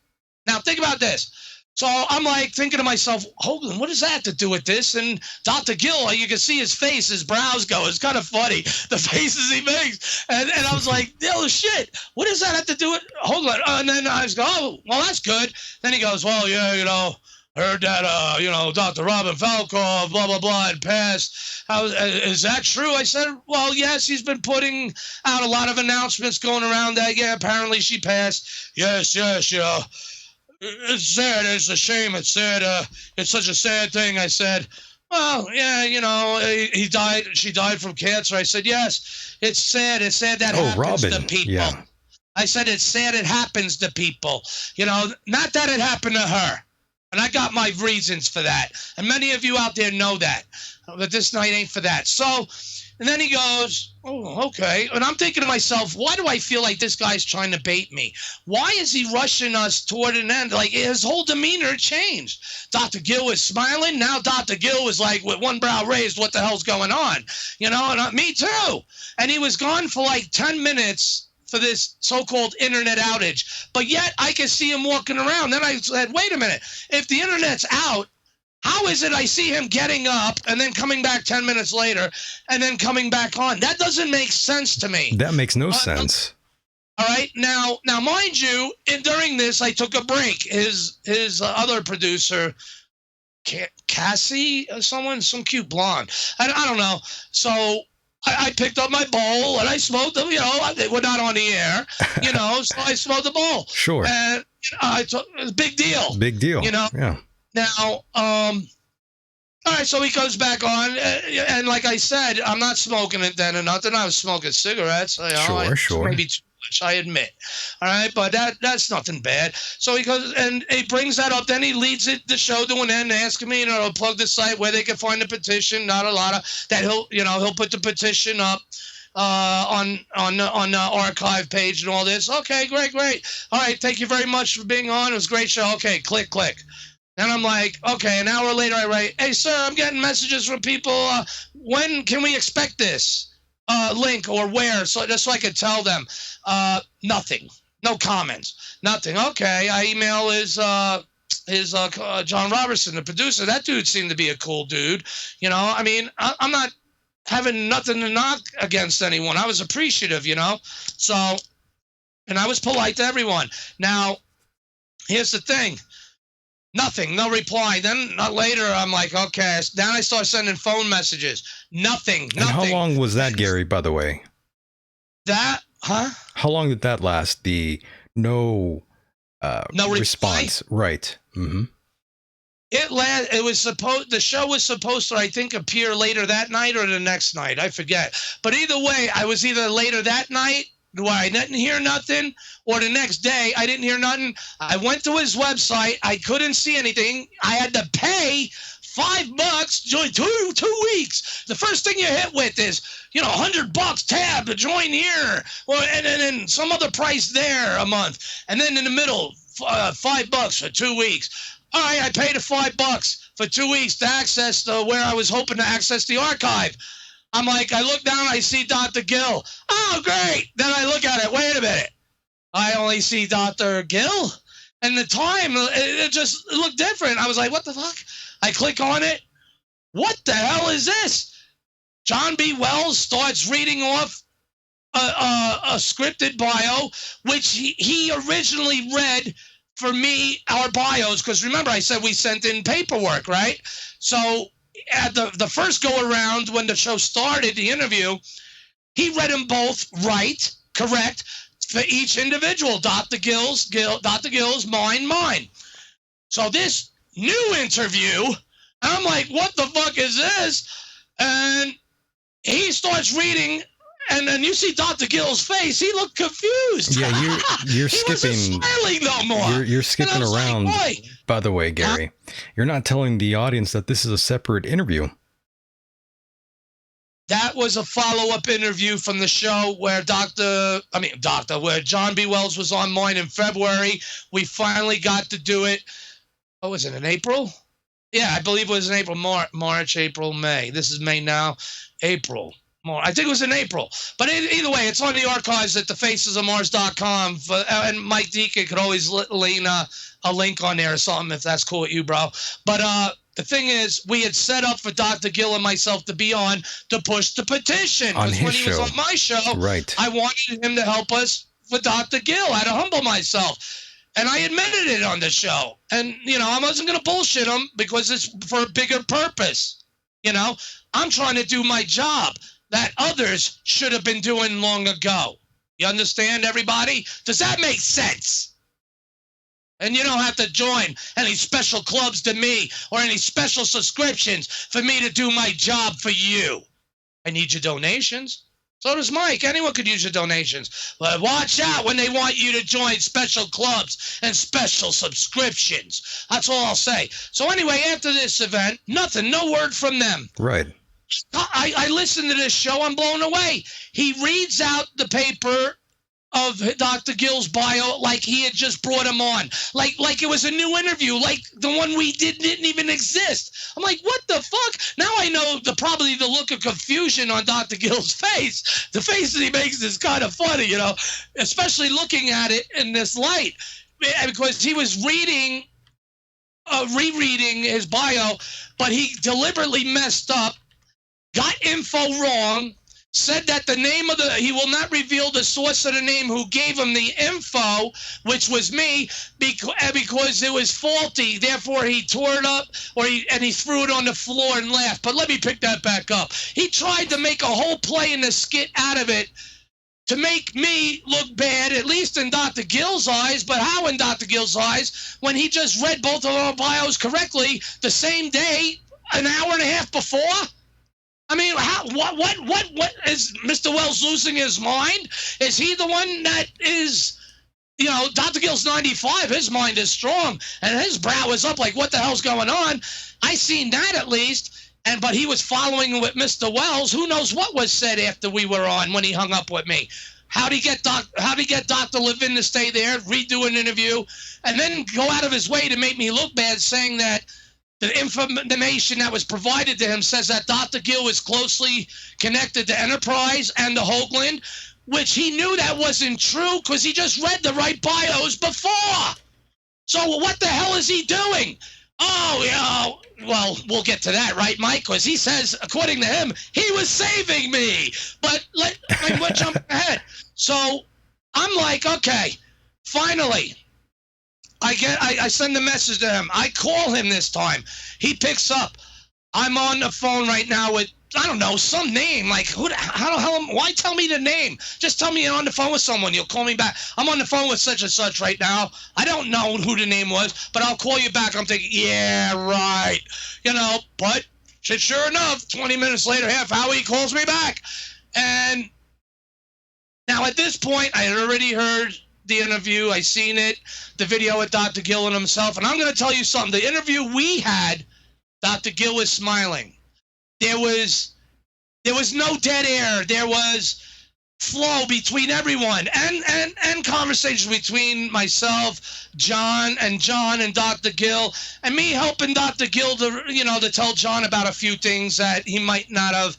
Now, think about this. So I'm like thinking to myself, Hoagland, what does that have to do with this? And Dr. Gill, you can see his face, his brows go. It's kind of funny, the faces he makes. And I was like, oh, shit, what does that have to do with Hoagland? And then I was going, oh, well, that's good. Then he goes, well, yeah, heard that, Dr. Robin Falkov, blah, blah, blah, had passed. Is that true? I said, well, yes, he's been putting out a lot of announcements going around that. Yeah, apparently she passed. Yes, it's sad. It's a shame. It's sad. It's such a sad thing. I said, well, yeah, he died. She died from cancer. I said, yes, it's sad. It's sad that happens to people. Yeah. I said, it's sad it happens to people. Not that it happened to her. And I got my reasons for that. And many of you out there know that. But this night ain't for that. So, and then he goes, oh, okay. And I'm thinking to myself, why do I feel like this guy's trying to bait me? Why is he rushing us toward an end? Like, his whole demeanor changed. Dr. Gill was smiling. Now Dr. Gill was like, with one brow raised, what the hell's going on? And me too. And he was gone for like 10 minutes for this so-called internet outage. But yet I could see him walking around. Then I said, wait a minute. If the internet's out, how is it I see him getting up and then coming back 10 minutes later and then coming back on? That doesn't make sense to me. That makes no sense. All right. Now, mind you, during this, I took a break. His other producer, Cassie, some cute blonde. I don't know. So I picked up my bowl and I smoked them. We're not on the air, so I smoked the bowl. Sure. And it was a big deal. Big deal. Yeah. Now, all right, so he goes back on, and like I said, I'm not smoking it then or nothing. I was smoking cigarettes. Sure. Maybe too much, I admit. All right, but that's nothing bad. So he goes, and he brings that up. Then he leads the show to an end, asking me, to plug the site where they can find the petition. Not a lot of that. He'll put the petition up on the archive page and all this. Okay, great. All right, thank you very much for being on. It was a great show. Okay, click. And I'm like, okay, an hour later I write, hey, sir, I'm getting messages from people. When can we expect this link or where? So just so I could tell them. Nothing. No comments. Nothing. Okay, I email his John Robertson, the producer. That dude seemed to be a cool dude. I'm not having nothing to knock against anyone. I was appreciative, So, and I was polite to everyone. Now, here's the thing. Nothing, no reply. Then later, I'm like, okay. Then I start sending phone messages. Nothing. And how long was that, Gary, by the way? How long did that last? The no response. Right. Mm-hmm. The show was supposed to, I think, appear later that night or the next night. I forget. But either way, I was either later that night where I didn't hear nothing, or the next day I didn't hear nothing. I went to his website. I couldn't see anything. I had to pay $5 join 2 weeks. The first thing you hit with is, $100 tab to join here, and then some other price there a month, and then in the middle, $5 for 2 weeks. All right, I paid $5 for 2 weeks to access where I was hoping to access the archive. I'm like, I look down, I see Dr. Gill. Oh, great. Then I look at it. Wait a minute. I only see Dr. Gill? And the time, it just looked different. I was like, what the fuck? I click on it. What the hell is this? John B. Wells starts reading off a scripted bio, which he originally read for me, our bios, because remember I said we sent in paperwork, right? So at the first go around when the show started, the interview, he read them both right, correct, for each individual. Dr. Gill's, mine. So this new interview, I'm like, what the fuck is this? And he starts reading And then you see Dr. Gill's face. He looked confused. Yeah, you're he skipping. Wasn't smiling no more. You're skipping around. Like, by the way, Gary, you're not telling the audience that this is a separate interview. That was a follow-up interview from the show where where John B. Wells was on mine in February. We finally got to do it. What was it, in April? Yeah, I believe it was in April, March, April, May. This is May now. April. I think it was in April. But either way, it's on the archives at thefacesofmars.com. And Mike Deacon could always lean a link on there or something if that's cool with you, bro. But the thing is, we had set up for Dr. Gill and myself to be on to push the petition. On his when he show. was on my show, Right. I wanted him to help us for Dr. Gill. I had to humble myself. And I admitted it on the show. And, I wasn't going to bullshit him because it's for a bigger purpose. I'm trying to do my job that others should have been doing long ago. You understand, everybody? Does that make sense? And you don't have to join any special clubs to me or any special subscriptions for me to do my job for you. I need your donations. So does Mike. Anyone could use your donations. But watch out when they want you to join special clubs and special subscriptions. That's all I'll say. So anyway, after this event, nothing, no word from them. Right. I listened to this show. I'm blown away. He reads out the paper of Dr. Gill's bio like he had just brought him on, like it was a new interview, like the one we didn't even exist. I'm like, what the fuck? Now I know probably the look of confusion on Dr. Gill's face. The face that he makes is kind of funny, especially looking at it in this light, because he was rereading his bio, but he deliberately messed up, got info wrong, said that he will not reveal the source of the name who gave him the info, which was me, because it was faulty. Therefore, he tore it up and he threw it on the floor and laughed. But let me pick that back up. He tried to make a whole play in the skit out of it to make me look bad, at least in Dr. Gill's eyes. But how in Dr. Gill's eyes when he just read both of our bios correctly the same day, an hour and a half before? I mean, what is Mr. Wells losing his mind? Is he the one that is, Dr. Gill's 95, his mind is strong, and his brow is up like, what the hell's going on? I seen that at least, but he was following with Mr. Wells. Who knows what was said after we were on when he hung up with me? How'd he get Dr. Levin to stay there, redo an interview, and then go out of his way to make me look bad, saying that the information that was provided to him says that Dr. Gill was closely connected to Enterprise and the Hoagland, which he knew that wasn't true because he just read the right bios before. So what the hell is he doing? Oh, well, we'll get to that, right, Mike? Because he says, according to him, he was saving me. But we're jumping ahead. So I'm like, okay, finally. I send a message to him. I call him this time. He picks up. I'm on the phone right now with, I don't know, some name. Like, how the hell, why tell me the name? Just tell me you're on the phone with someone. You'll call me back. I'm on the phone with such and such right now. I don't know who the name was, but I'll call you back. I'm thinking, yeah, right. But sure enough, 20 minutes later, half hour, he calls me back. And now at this point, I had already heard the interview. I seen it, the video with Dr. Gill and himself. And I'm going to tell you something. The interview we had, Dr. Gill was smiling. There was no dead air. There was flow between everyone and conversation between myself, John and Dr. Gill, and me helping Dr. Gill to tell John about a few things that he might not have,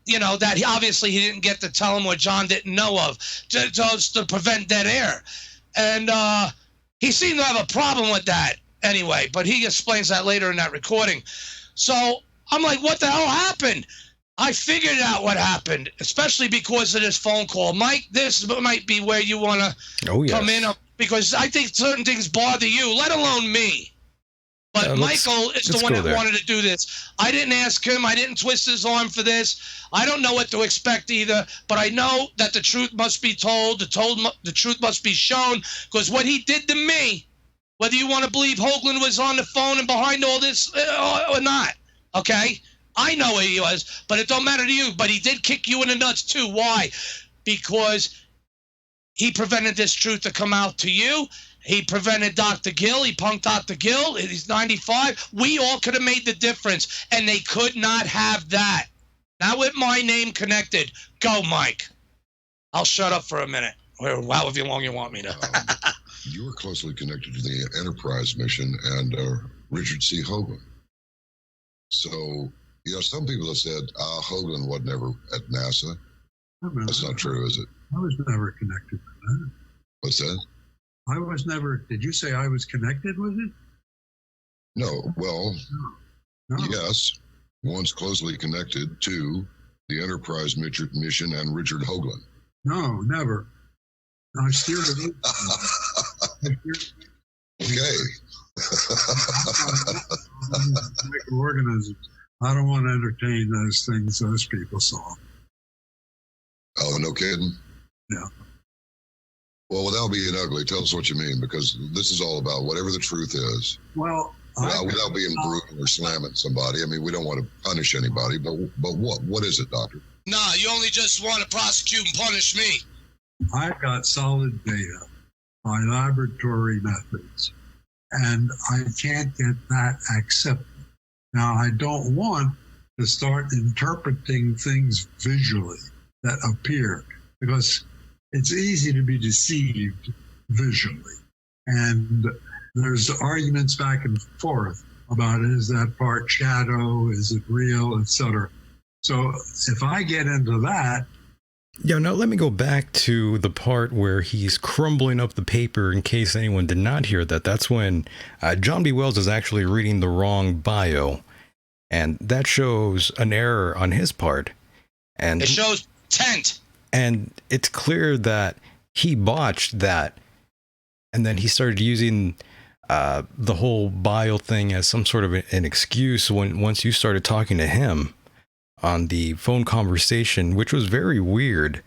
that obviously he didn't get to tell him or John didn't know of, just to prevent dead air. And he seemed to have a problem with that anyway, but he explains that later in that recording. So I'm like, what the hell happened? I figured out what happened, especially because of this phone call. Mike, this might be where you want to come in, because I think certain things bother you, let alone me. But Michael is the one that wanted to do this. I didn't ask him. I didn't twist his arm for this. I don't know what to expect either, but I know that the truth must be told. The truth must be shown, because what he did to me, whether you want to believe Hoagland was on the phone and behind all this or not, okay? I know where he was, but it don't matter to you. But he did kick you in the nuts too. Why? Because he prevented this truth to come out to you. He prevented Dr. Gill. He punked Dr. Gill. He's 95. We all could have made the difference, and they could not have that. Now with my name connected, go, Mike. I'll shut up for a minute, or however long you want me to. You were closely connected to the Enterprise mission and Richard C. Hoagland. So, some people have said, Hoagland was never at NASA. That's not true, is it? I was never connected to that. What's that? I was never. Did you say I was connected with it? No. Well, No. yes. Once closely connected to the Enterprise mission and Richard Hoagland. No, never. I steered it. Okay. Microorganisms. I don't want to entertain those things those people saw. Oh, no kidding? Yeah. Well, without being ugly, tell us what you mean, because this is all about whatever the truth is. Well, Without being brutal or slamming somebody. I mean, we don't want to punish anybody, but what? What is it, Doctor? Nah, you only just want to prosecute and punish me. I've got solid data by laboratory methods, and I can't get that accepted. Now, I don't want to start interpreting things visually that appear, because it's easy to be deceived visually. And there's arguments back and forth about, is that part shadow, is it real, etc. So if I get into that. Yeah, now let me go back to the part where he's crumbling up the paper in case anyone did not hear that. That's when John B. Wells is actually reading the wrong bio. And that shows an error on his part. And it shows tent. And it's clear that he botched that. And then he started using the whole bio thing as some sort of an excuse once you started talking to him on the phone conversation, which was very weird,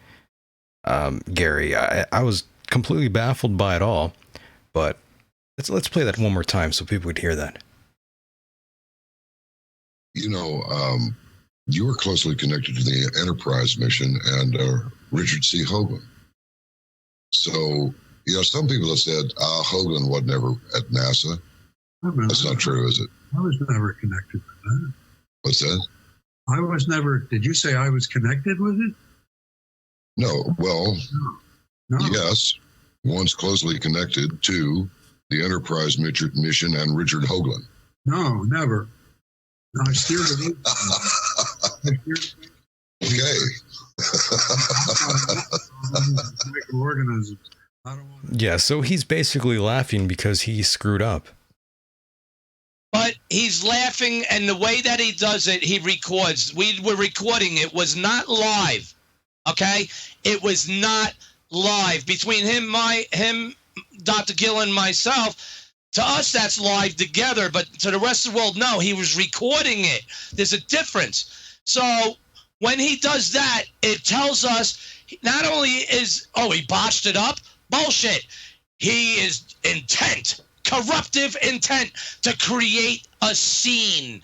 Gary. I was completely baffled by it all, but let's play that one more time so people would hear that. You were closely connected to the Enterprise mission and Richard C. Hoagland. So, some people have said, Hoagland was never at NASA. That's not true, is it? I was never connected to that. What's that? I was never. Did you say I was connected with it? No. Well, No. yes. Once closely connected to the Enterprise mission and Richard Hoagland. No, never. I steered it. Okay. Microorganisms. I don't want. Yeah, so he's basically laughing because he screwed up. But he's laughing, and the way that he does it, he records. We were recording. It was not live, okay? It was not live. Between him, Dr. Gill, and myself, to us, that's live together. But to the rest of the world, no, he was recording it. There's a difference. So when he does that, it tells us not only he botched it up. Bullshit. He is intent. Corruptive intent to create a scene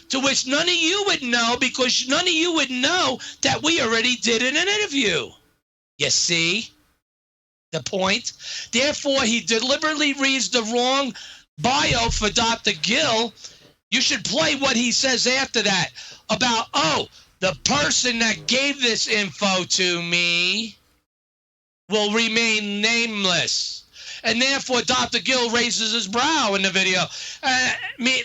to which none of you would know, because none of you would know that we already did in an interview. You see the point? Therefore, he deliberately reads the wrong bio for Dr. Gill. You should play what he says after that about, the person that gave this info to me will remain nameless. And therefore, Dr. Gill raises his brow in the video.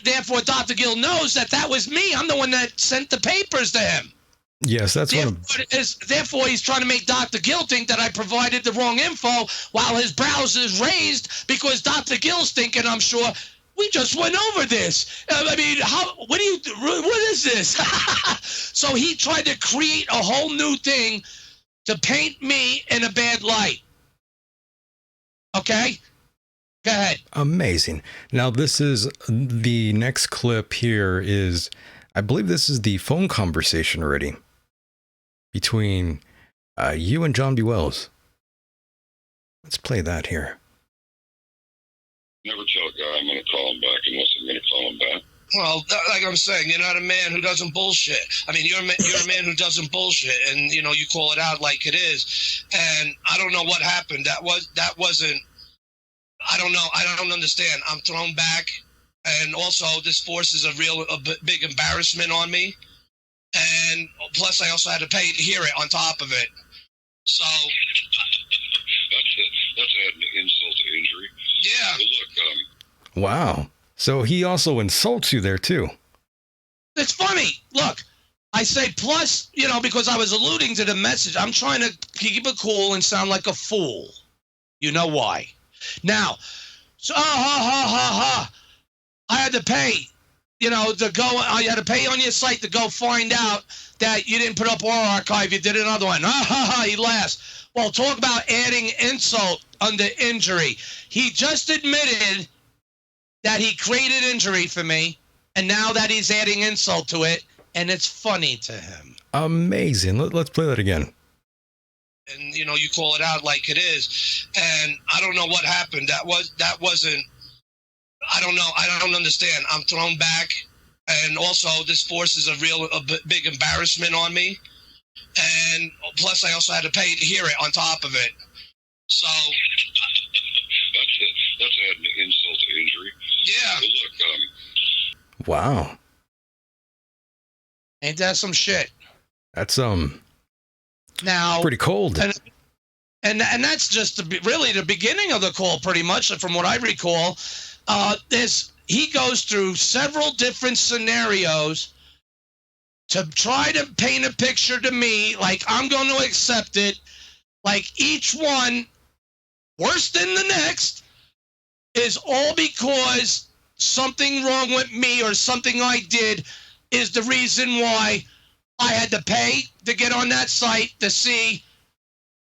Therefore, Dr. Gill knows that was me. I'm the one that sent the papers to him. Yes, that's therefore, he's trying to make Dr. Gill think that I provided the wrong info while his brows is raised, because Dr. Gill's thinking, I'm sure, we just went over this. What is this? So he tried to create a whole new thing to paint me in a bad light. Okay? Go ahead. Amazing. Now, this is the next clip here is, I believe this is the phone conversation already between you and John B. Wells. Let's play that here. Never tell a guy I'm going to call him back unless I'm going to call him back. Well, like I'm saying, you're not a man who doesn't bullshit. I mean, you're a man who doesn't bullshit, and you call it out like it is. And I don't know what happened. That wasn't. I don't know. I don't understand. I'm thrown back, and also this forces a big embarrassment on me. And plus, I also had to pay to hear it on top of it. So that's an insult to injury. Yeah. Well, look. Wow. So he also insults you there too. It's funny. Look, I say plus, because I was alluding to the message. I'm trying to keep it cool and sound like a fool. You know why? Now, so I had to pay, to go. I had to pay on your site to go find out that you didn't put up our archive. You did another one. He laughs. Well, talk about adding insult under injury. He just admitted that he created injury for me, and now that he's adding insult to it, and it's funny to him. Amazing. Let's play that again. And, you call it out like it is. And I don't know what happened. That wasn't, I don't know. I don't understand. I'm thrown back. And also this forces a big embarrassment on me. And plus I also had to pay to hear it on top of it. So that's an insult to injury. Yeah. Well, look, Wow. Ain't that some shit? That's now pretty cold. And that's just really the beginning of the call, pretty much, from what I recall. He goes through several different scenarios to try to paint a picture to me like I'm going to accept it, like each one worse than the next is all because something wrong with me or something I did is the reason why I had to pay to get on that site to see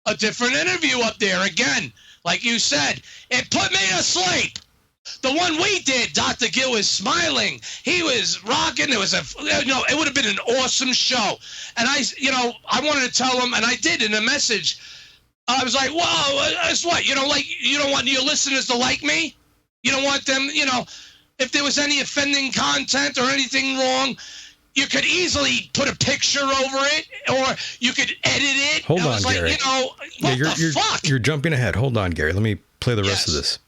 a different interview up there. Again, like you said, it put me to sleep. The one we did, Dr. Gill was smiling. He was rocking. It would have been an awesome show. And I wanted to tell him, and I did in a message. I was like, well, that's what, you don't want your listeners to like me? You don't want them, if there was any offending content or anything wrong, you could easily put a picture over it, or you could edit it. Hold on, Gary. What the fuck? You're jumping ahead. Hold on, Gary. Let me play the rest of this.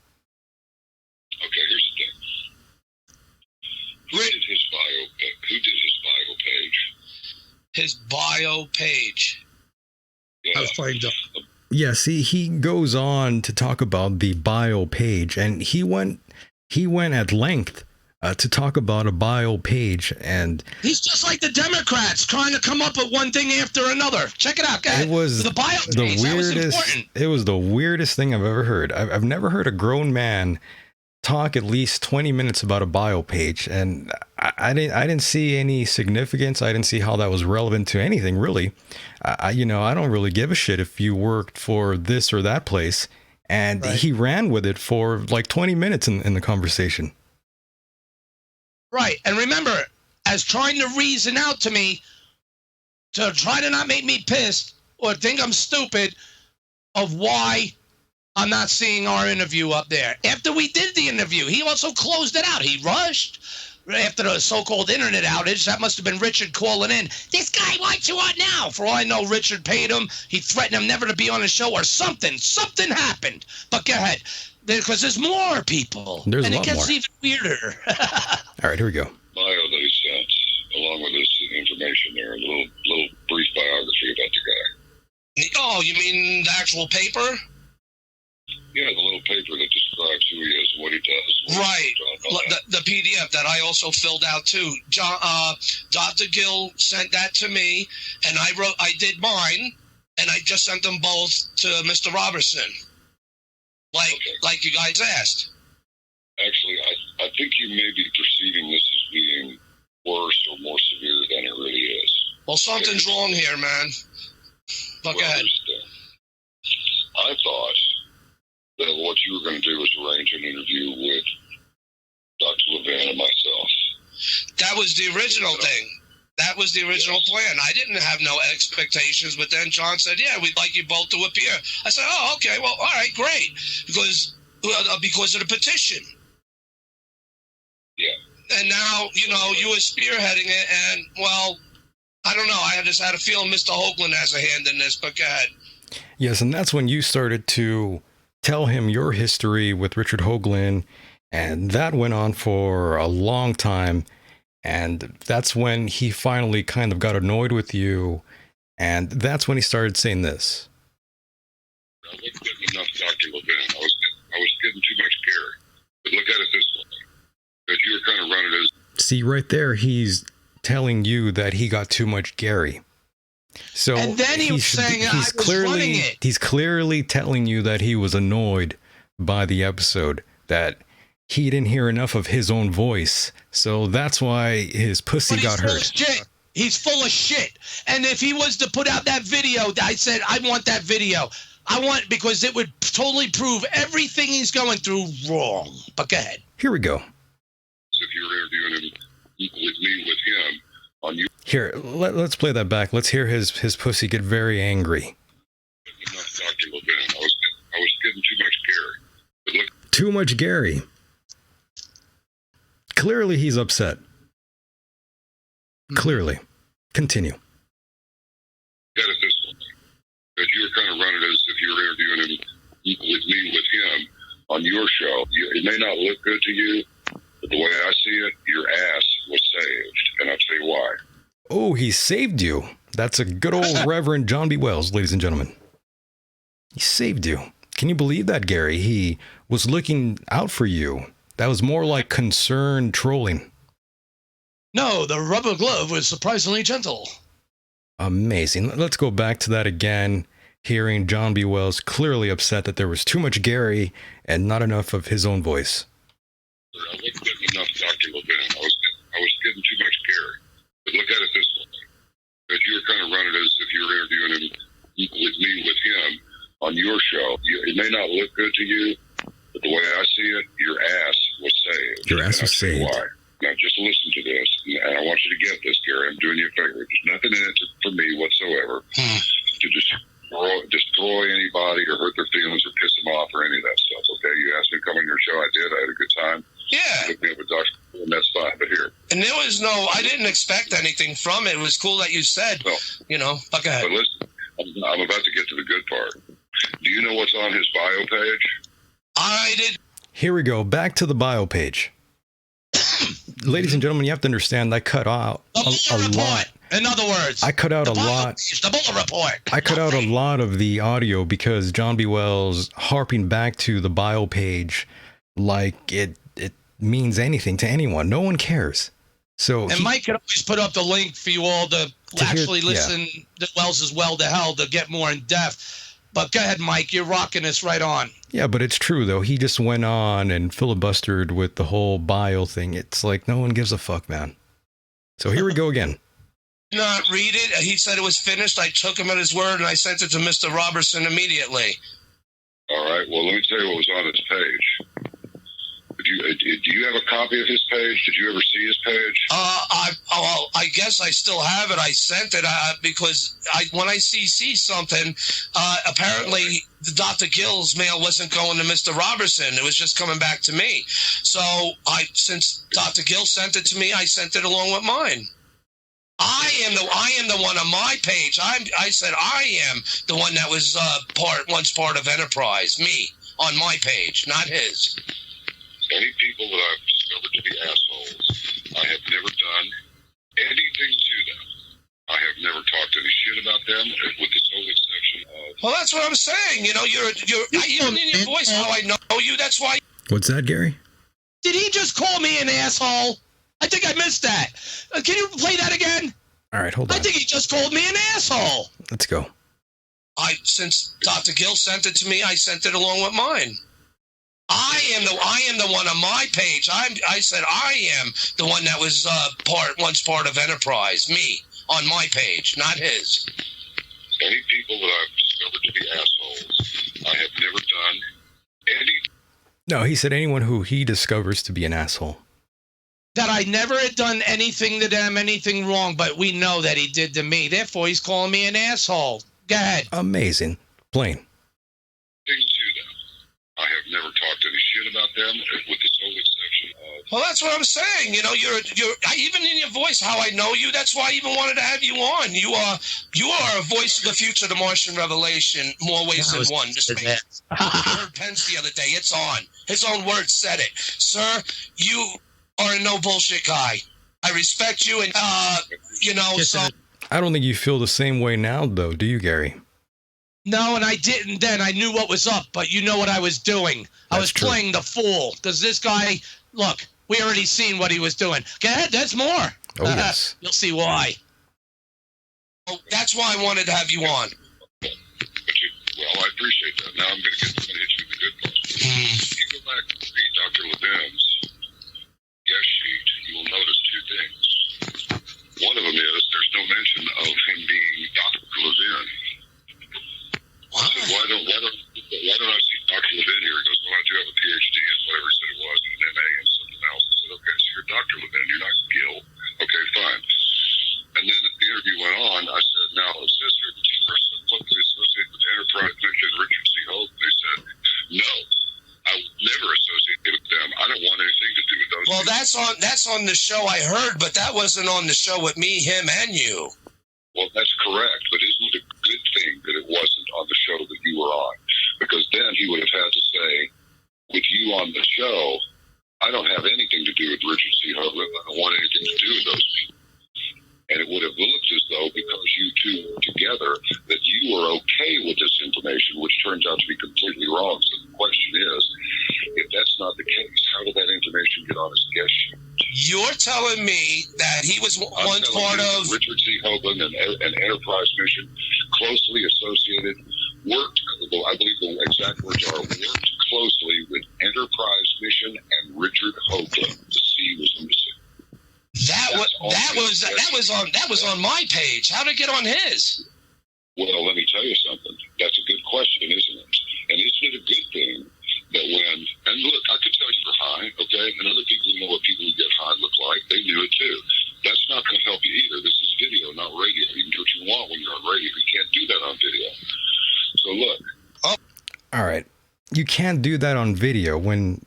Okay, here's the thing. Who did his bio page? His bio page. Yeah. I'll find out. Yeah, see, he goes on to talk about the bio page, and he went at length to talk about a bio page, and he's just like the Democrats trying to come up with one thing after another. Check it out, guys. It was the bio the page. weirdest. It was the weirdest thing I've ever heard. I've never heard a grown man talk at least 20 minutes about a bio page, and I didn't see any significance. I didn't see how that was relevant to anything really. I don't really give a shit if you worked for this or that place, and right. He ran with it for like 20 minutes in the conversation. Right, and remember, as trying to reason out to me, to try to not make me pissed or think I'm stupid of why I'm not seeing our interview up there. After we did the interview, he also closed it out. He rushed after the so-called internet outage. That must have been Richard calling in. This guy wants you on now. For all I know, Richard paid him. He threatened him never to be on the show or something. Something happened. But go ahead. Because there's more people. There's and a lot it gets more. even weirder. All right, here we go. Bio that he sent, along with this information there, a little brief biography about the guy. Oh, you mean the actual paper? Yeah, the little paper that describes who he is and what he does. Right. The PDF that I also filled out too. Dr. Gill sent that to me, and I did mine, and I just sent them both to Mr. Robertson. Like you guys asked. Actually, I think you may be perceiving this as being worse or more severe than it really is. Well, something's wrong here, man. But go ahead. I thought that what you were going to do was arrange an interview with Dr. Levin and myself. That was the original thing. That was the original plan. I didn't have no expectations, but then John said, yeah, we'd like you both to appear. I said, oh, okay, well, all right, great. Because of the petition. Yeah. and now, you were spearheading it, and, well, I don't know. I just had a feeling Mr. Hoagland has a hand in this, but go ahead. Yes, and that's when you started to tell him your history with Richard Hoagland, and that went on for a long time, and that's when he finally kind of got annoyed with you, and that's when he started saying this. I wasn't getting enough Dr. Levin. I was getting too much Gary. But look at it this way. Because you were kind of running as... See, right there, he's telling you that he got too much Gary. So and then he was saying I was running it. He's clearly telling you that he was annoyed by the episode, that he didn't hear enough of his own voice. So that's why his pussy got hurt. He's full of shit. And if he was to put out that video, I said, I want that video. Because it would totally prove everything he's going through wrong. But go ahead. Here we go. If you're interviewing him with me, with him, on you. Here, let's play that back. Let's hear his pussy get very angry. Enough Dr. Levin. I was getting too much Gary. But look, too much Gary. Clearly he's upset. Clearly. Continue. Get it this way. Because you were kind of running as if you were interviewing him with me, with him, on your show. It may not look good to you, but the way I see it, your ass was saved. And I'll tell you why. Oh, he saved you. That's a good old Reverend John B. Wells, ladies and gentlemen. He saved you. Can you believe that, Gary? He was looking out for you. That was more like concerned trolling. No, the rubber glove was surprisingly gentle. Amazing. Let's go back to that again. Hearing John B. Wells clearly upset that there was too much Gary and not enough of his own voice. I wasn't getting enough Dr. Levin. I was getting too much Gary. But look at it this way. Because you were kind of running as if you were interviewing him with me, with him, on your show. It may not look good to you, but the way I see it, your ass was saved. Your ass was saved. Why? Now just listen to this, and I want you to get this, Gary. I'm doing you a favor. There's nothing in it for me whatsoever to destroy anybody or hurt their feelings or piss them off or any of that stuff, okay? You asked me to come on your show. I did. I had a good time. Yeah. Hooked me up with Dr. And that's fine, but here. And there was I didn't expect anything from it. It was cool that you said, well, fuck ahead. But listen, I'm about to get to the good part. Do you know what's on his bio page? I did. Here we go. Back to the bio page. Ladies and gentlemen, you have to understand I cut out a lot. In other words, I cut out a lot. The bullet report. I cut out a lot of the audio because John B. Wells harping back to the bio page like it means anything to anyone. No one cares. So Mike can always put up the link for you all to actually listen to Wells as well to hell to get more in depth. But go ahead, Mike. You're rocking this right on. Yeah, but it's true, though. He just went on and filibustered with the whole bio thing. It's like no one gives a fuck, man. So here we go again. Not read it. He said it was finished. I took him at his word, and I sent it to Mr. Robertson immediately. All right. Well, let me tell you what was on his page. Do you have a copy of his page? Did you ever see his page? I guess I still have it. I sent it because when I see something, apparently the Dr. Gill's mail wasn't going to Mr. Robertson. It was just coming back to me. So since Dr. Gill sent it to me, I sent it along with mine. I am the one on my page. I said I am the one that was once part of Enterprise. Me on my page, not his. Any people that I've discovered to be assholes, I have never done anything to them. I have never talked any shit about them, with the sole exception of... Well, that's what I'm saying. You're even in your voice how I know you. That's why... What's that, Gary? Did he just call me an asshole? I think I missed that. Can you play that again? All right, hold on. I think he just called me an asshole. Let's go. Since Dr. Gill sent it to me, I sent it along with mine. I am the one on my page. I said I am the one that was once part of Enterprise. Me on my page, not his. Any people that I've discovered to be assholes, I have never done any... No, he said anyone who he discovers to be an asshole. That I never had done anything to them, anything wrong, but we know that he did to me. Therefore, he's calling me an asshole. Go ahead. Amazing. Plain. Things to them. I have never talked any shit about them, with the sole full exception of. Well, that's what I'm saying. You know, even in your voice, how I know you. That's why I even wanted to have you on. You are a voice of the future, the Martian Revelation, more ways than one. Just make it. I heard Pence the other day. It's on. His own words said it. Sir, you are a no bullshit guy. I respect you, and you know. So I don't think you feel the same way now, though, do you, Gary? no, and I didn't then. I knew what was up, but you know what I was doing. I was playing the fool because this guy. Look, we already seen what he was doing. Go ahead, there's more. Oh, yes. You'll see why. Oh, that's why I wanted to have you on. Well, I appreciate that. Now I'm going to hit you with the good question. If you go back and read Dr. Levin's guest sheet, you will notice two things. One of them is there's no mention of him being Dr. Levin. What? So why don't I see Dr. Levin here? He goes, well, I do have a PhD in whatever he said it was, and an MA and something else. I said, okay, so you're Dr. Levin, you're not Gil. Okay, fine. And then as the interview went on, I said, now, it says here that you were closely associated with Enterprise mentioned Richard C. Hope. They said, no, I would never associate with them. I don't want anything to do with those Well, people. that's on the show I heard, but that wasn't on the show with me, him, and you. Well, that's correct, but isn't it a good thing that it wasn't on the show that you were on? Because then he would have had to say, with you on the show, I don't have anything to do with Richard C. Hoagland. I don't want anything to do with those people. And it would have looked as though, because you two were together, that you were okay with this information, which turns out to be completely wrong. So the question is, if that's not the case, how did that information get on his guest sheet? You're telling me that he was once part of Richard C. Hoagland and Enterprise mission, closely associated, worked, I believe the exact words are, worked closely with Enterprise mission and Richard Hoagland. The C was missing. That was on my page. How did it get on his? Well, let me tell you something. That's a good question, isn't it? And isn't it a good thing that and look, I could tell you were high, okay? And other people who know what people who get high look like, they knew it too. That's not going to help you either. This is video, not radio. You can do what you want when you're on radio. You can't do that on video. So look. All right. You can't do that on video when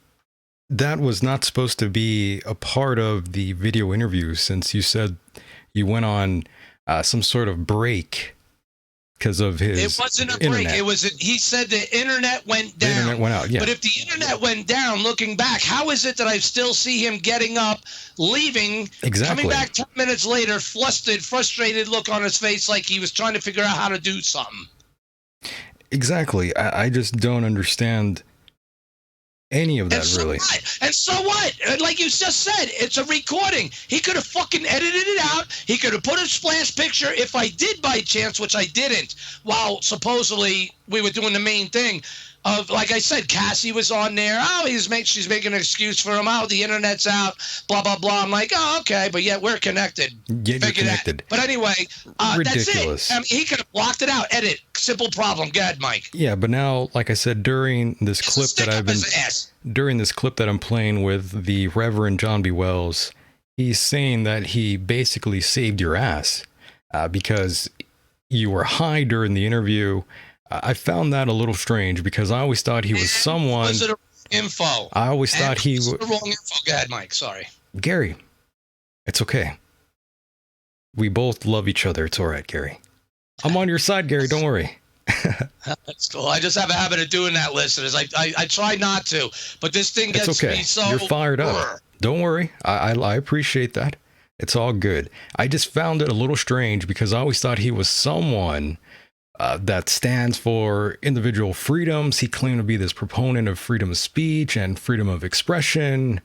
that was not supposed to be a part of the video interview, since you said you went on some sort of break because of his It wasn't a internet. break. It was. He said the internet went down. The internet went out, yeah. But if the internet went down, looking back, how is it that I still see him getting up, leaving, Exactly. coming back 10 minutes later, frustrated look on his face like he was trying to figure out how to do something? Exactly. I just don't understand any of that, And so really. what? And so what? Like you just said, it's a recording. He could have fucking edited it out. He could have put a splash picture if I did by chance, which I didn't, while supposedly we were doing the main thing. Of, like I said, Cassie was on there. Oh, she's making an excuse for him. Oh, the internet's out. Blah, blah, blah. I'm like, oh, okay, but yet we're connected. Yeah, you're connected. But anyway, Ridiculous. that's it. I mean, he could have blocked it out. Edit. Simple problem. Go ahead, Mike. Yeah, but now, like I said, during this clip that I'm playing with the Reverend John B. Wells, he's saying that he basically saved your ass because you were high during the interview. I found that a little strange because I always thought he was someone. Was it a info? I always thought he was the wrong info. Go ahead, Mike. Sorry. Gary, it's okay. We both love each other. It's all right, Gary. I'm on your side, Gary. Don't worry. That's cool. I just have a habit of doing that, listeners. I try not to, but this thing gets it's okay. me so. You're fired up. Don't worry. I appreciate that. It's all good. I just found it a little strange because I always thought he was someone that stands for individual freedoms. He claimed to be this proponent of freedom of speech and freedom of expression.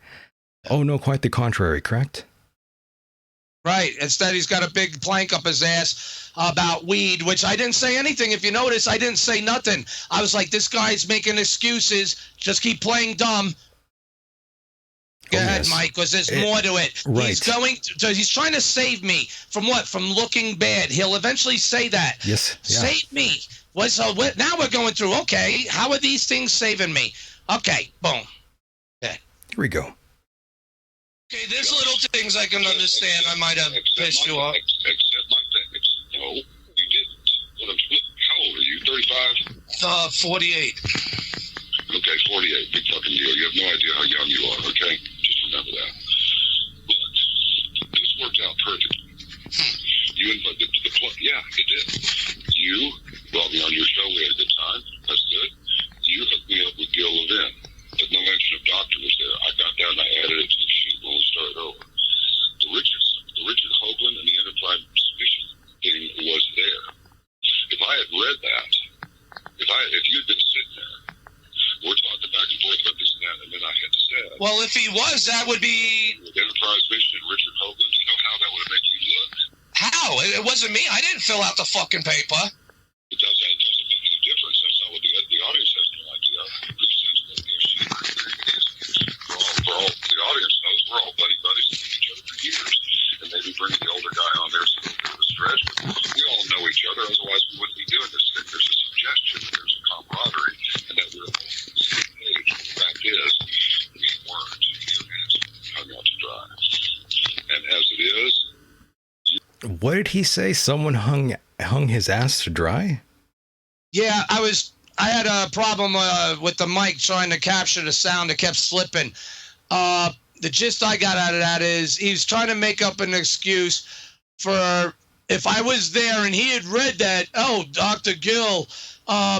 Oh, no, quite the contrary, correct? Right. Instead, he's got a big plank up his ass about weed, which I didn't say anything. If you notice, I didn't say nothing. I was like, this guy's making excuses. Just keep playing dumb. Go ahead, yes. Mike, because there's more to it. Right. He's trying to save me from what? From looking bad. He'll eventually say that. Yes. Yeah. Save me. Now we're going through, okay, how are these things saving me? Okay, boom. Here we go. Okay, there's little things I can understand. I might have pissed you off. Except my things. No, you didn't. How old are you? 35? 48. Okay, Okay, 48, big fucking deal. You have no idea how young you are, okay? Just remember that. Look, this worked out perfectly. You invited yeah, it did. You brought me on your show. We had a good time. That's good. You hooked me up with Gil Levin, but no mention of Doctor was there. I got down and I added it to the shoot when we started over. The Richard Hoagland and the Enterprise mission thing was there. If I had read that, if you had been sitting there, we're talking back and forth about this and that, and then I had to say, Well, if he was, that would be... With Enterprise mission and Richard Hoagland, do you know how that would have made you look? How? It wasn't me. I didn't fill out the fucking paper. It doesn't make any difference. That's not what the audience has no idea. Who says that the audience knows we're all buddies and each other for years. And maybe bringing the older guy on there is a little bit of a stretch, but we all know each other. Otherwise, we wouldn't be doing this thing. There's a suggestion, there's a camaraderie, and that we're all on the same page. The fact is, we weren't. Your hands hung out to dry. And as it is, What did he say? Someone hung his ass to dry? Yeah, I had a problem with the mic trying to capture the sound. It kept slipping. The gist I got out of that is he's trying to make up an excuse for if I was there and he had read that, oh, Dr. Gill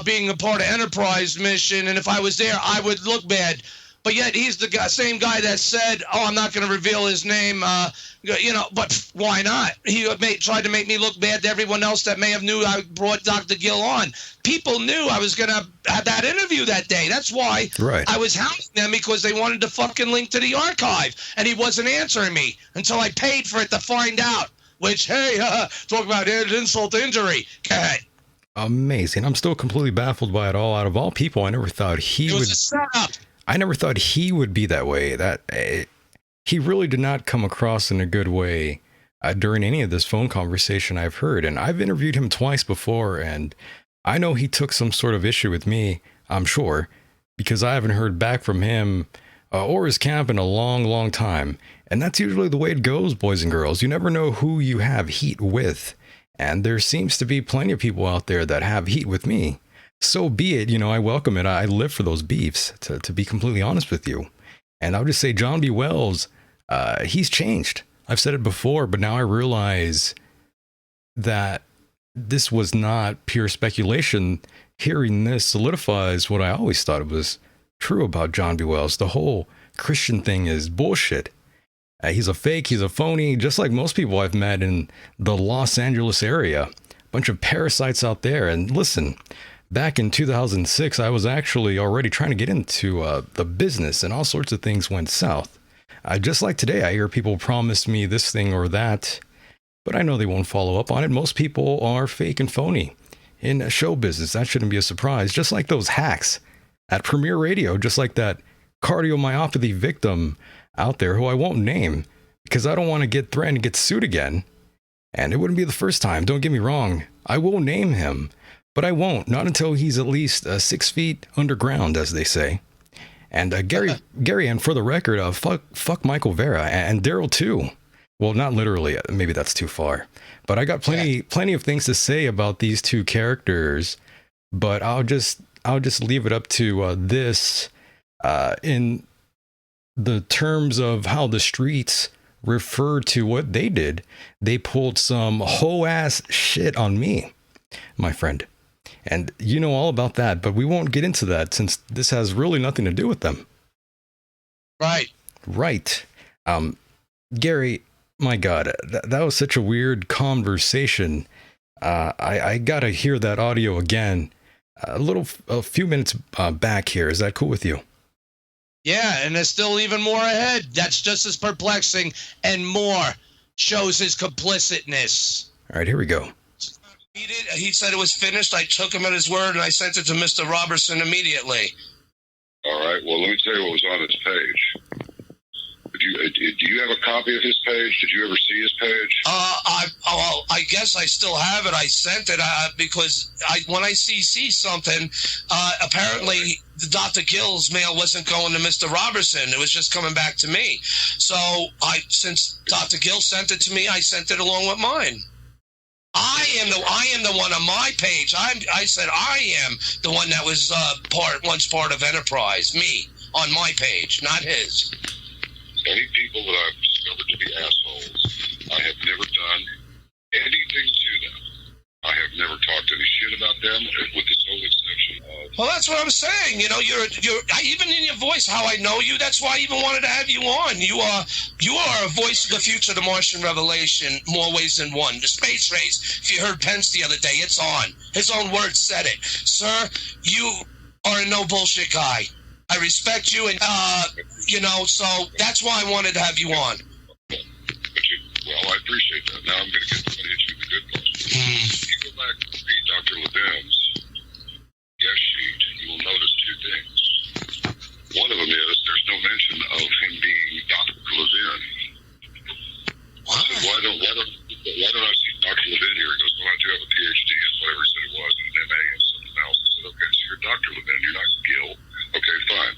being a part of Enterprise mission, and if I was there, I would look bad. But yet he's the same guy that said, oh, I'm not going to reveal his name, but why not? He tried to make me look bad to everyone else that may have knew I brought Dr. Gill on. People knew I was going to have that interview that day. That's why I was hounding them, because they wanted to fucking link to the archive, and he wasn't answering me until I paid for it to find out, which, hey, talk about insult to injury. Go ahead. Amazing. I'm still completely baffled by it all. Out of all people, I never thought he would... It was a setup. I never thought he would be that way. He really did not come across in a good way during any of this phone conversation I've heard. And I've interviewed him twice before, and I know he took some sort of issue with me, I'm sure, because I haven't heard back from him or his camp in a long, long time. And that's usually the way it goes, boys and girls. You never know who you have heat with. And there seems to be plenty of people out there that have heat with me. So be it, I welcome it. I live for those beefs, to be completely honest with you. And I'll just say John B. Wells, he's changed. I've said it before, but now I realize that this was not pure speculation. Hearing this solidifies what I always thought it was true about John B. Wells. The whole Christian thing is bullshit. He's a fake, he's a phony, just like most people I've met in the Los Angeles area. Bunch of parasites out there. And listen, back in 2006, I was actually already trying to get into the business, and all sorts of things went south. Just like today, I hear people promise me this thing or that, but I know they won't follow up on it. Most people are fake and phony in show business. That shouldn't be a surprise. Just like those hacks at Premier Radio, just like that cardiomyopathy victim out there who I won't name because I don't want to get threatened and get sued again. And it wouldn't be the first time. Don't get me wrong. I will name him. But I won't, not until he's at least 6 feet underground, as they say. And Gary, and for the record, fuck Michael Vera and Daryl too. Well, not literally, maybe that's too far. But I got plenty of things to say about these two characters. But I'll just leave it up to this in the terms of how the streets refer to what they did. They pulled some hoe ass shit on me, my friend. And you know all about that, but we won't get into that since this has really nothing to do with them. Right. Gary, my God, that was such a weird conversation. I gotta hear that audio again. A few minutes back here. Is that cool with you? Yeah, and there's still even more ahead. That's just as perplexing and more shows his complicitness. All right, here we go. He said it was finished. I took him at his word, and I sent it to Mr. Robertson immediately. All right. Well, let me tell you what was on his page. Do you have a copy of his page? Did you ever see his page? I guess I still have it. I sent it because when I see something, apparently the Dr. Gill's mail wasn't going to Mr. Robertson. It was just coming back to me. So since Dr. Gill sent it to me, I sent it along with mine. I am the one on my page. I said I am the one that was once part of Enterprise. Me on my page, not his. Any people that I've discovered to be assholes, I have never done anything to them. I have never talked any shit about them, with the sole exception of. Well, that's what I'm saying. You know, you're even in your voice, how I know you. That's why I even wanted to have you on. You are a voice of the future, the Martian Revelation, more ways than one. The space race. If you heard Pence the other day, it's on. His own words said it, sir. You are a no bullshit guy. I respect you, and you know, so that's why I wanted to have you on. Well, I appreciate that. Now I'm going to hit you with the good part. If you go back and read Dr. Levin's guest sheet, you will notice two things. One of them is there's no mention of him being Dr. Levin. I said, why don't I see Dr. Levin here? He goes, well, I do have a PhD in whatever he said it was, and an MA and something else. I said, okay, so you're Dr. Levin, you're not Gil. Okay, fine.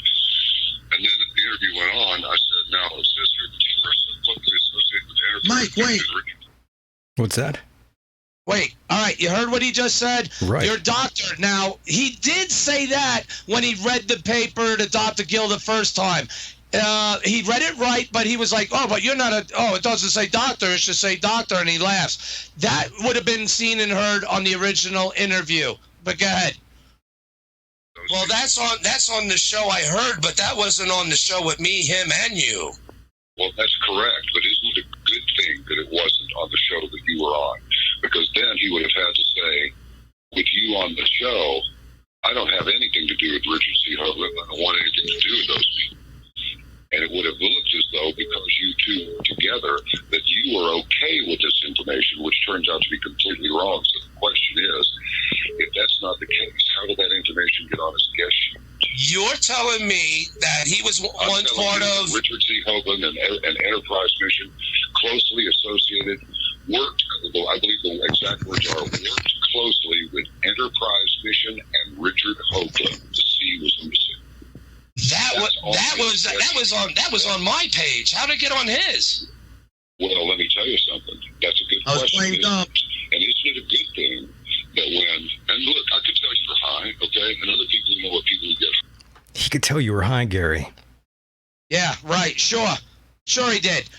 And then as the interview went on, I said, now, it says here that you are closely associated with Enterprise. Mike, wait. What's that? Wait, all right, you heard what he just said? Right. Your doctor. Now, he did say that when he read the paper to Dr. Gill the first time. He read it right, but he was like, oh, but you're not it doesn't say doctor, it should say doctor, and he laughs. That would have been seen and heard on the original interview. But go ahead. Well, that's on the show I heard, but that wasn't on the show with me, him, and you. Well, that's correct, but isn't it a good thing that it wasn't on the show that you were on? Because then he would have had to say, with you on the show, I don't have anything to do with Richard C. Hoagland. I don't want anything to do with those people. And it would have looked as though, because you two were together, that you were okay with this information, which turns out to be completely wrong. So the question is, if that's not the case, how did that information get on his guest sheet? You're telling me that he was once part of Richard C. Hoagland and Enterprise mission, closely associated, worked, I believe the exact words are, worked closely with Enterprise mission and Richard Hoagland. The C was missing. That was on my page. How did it get on his? Well, let me tell you something. That's a good question. playing dumb. And isn't it a good thing that and look, I could tell you were high, okay? And other people know what people get. He could tell you were high, Gary. Yeah, right. Sure he did.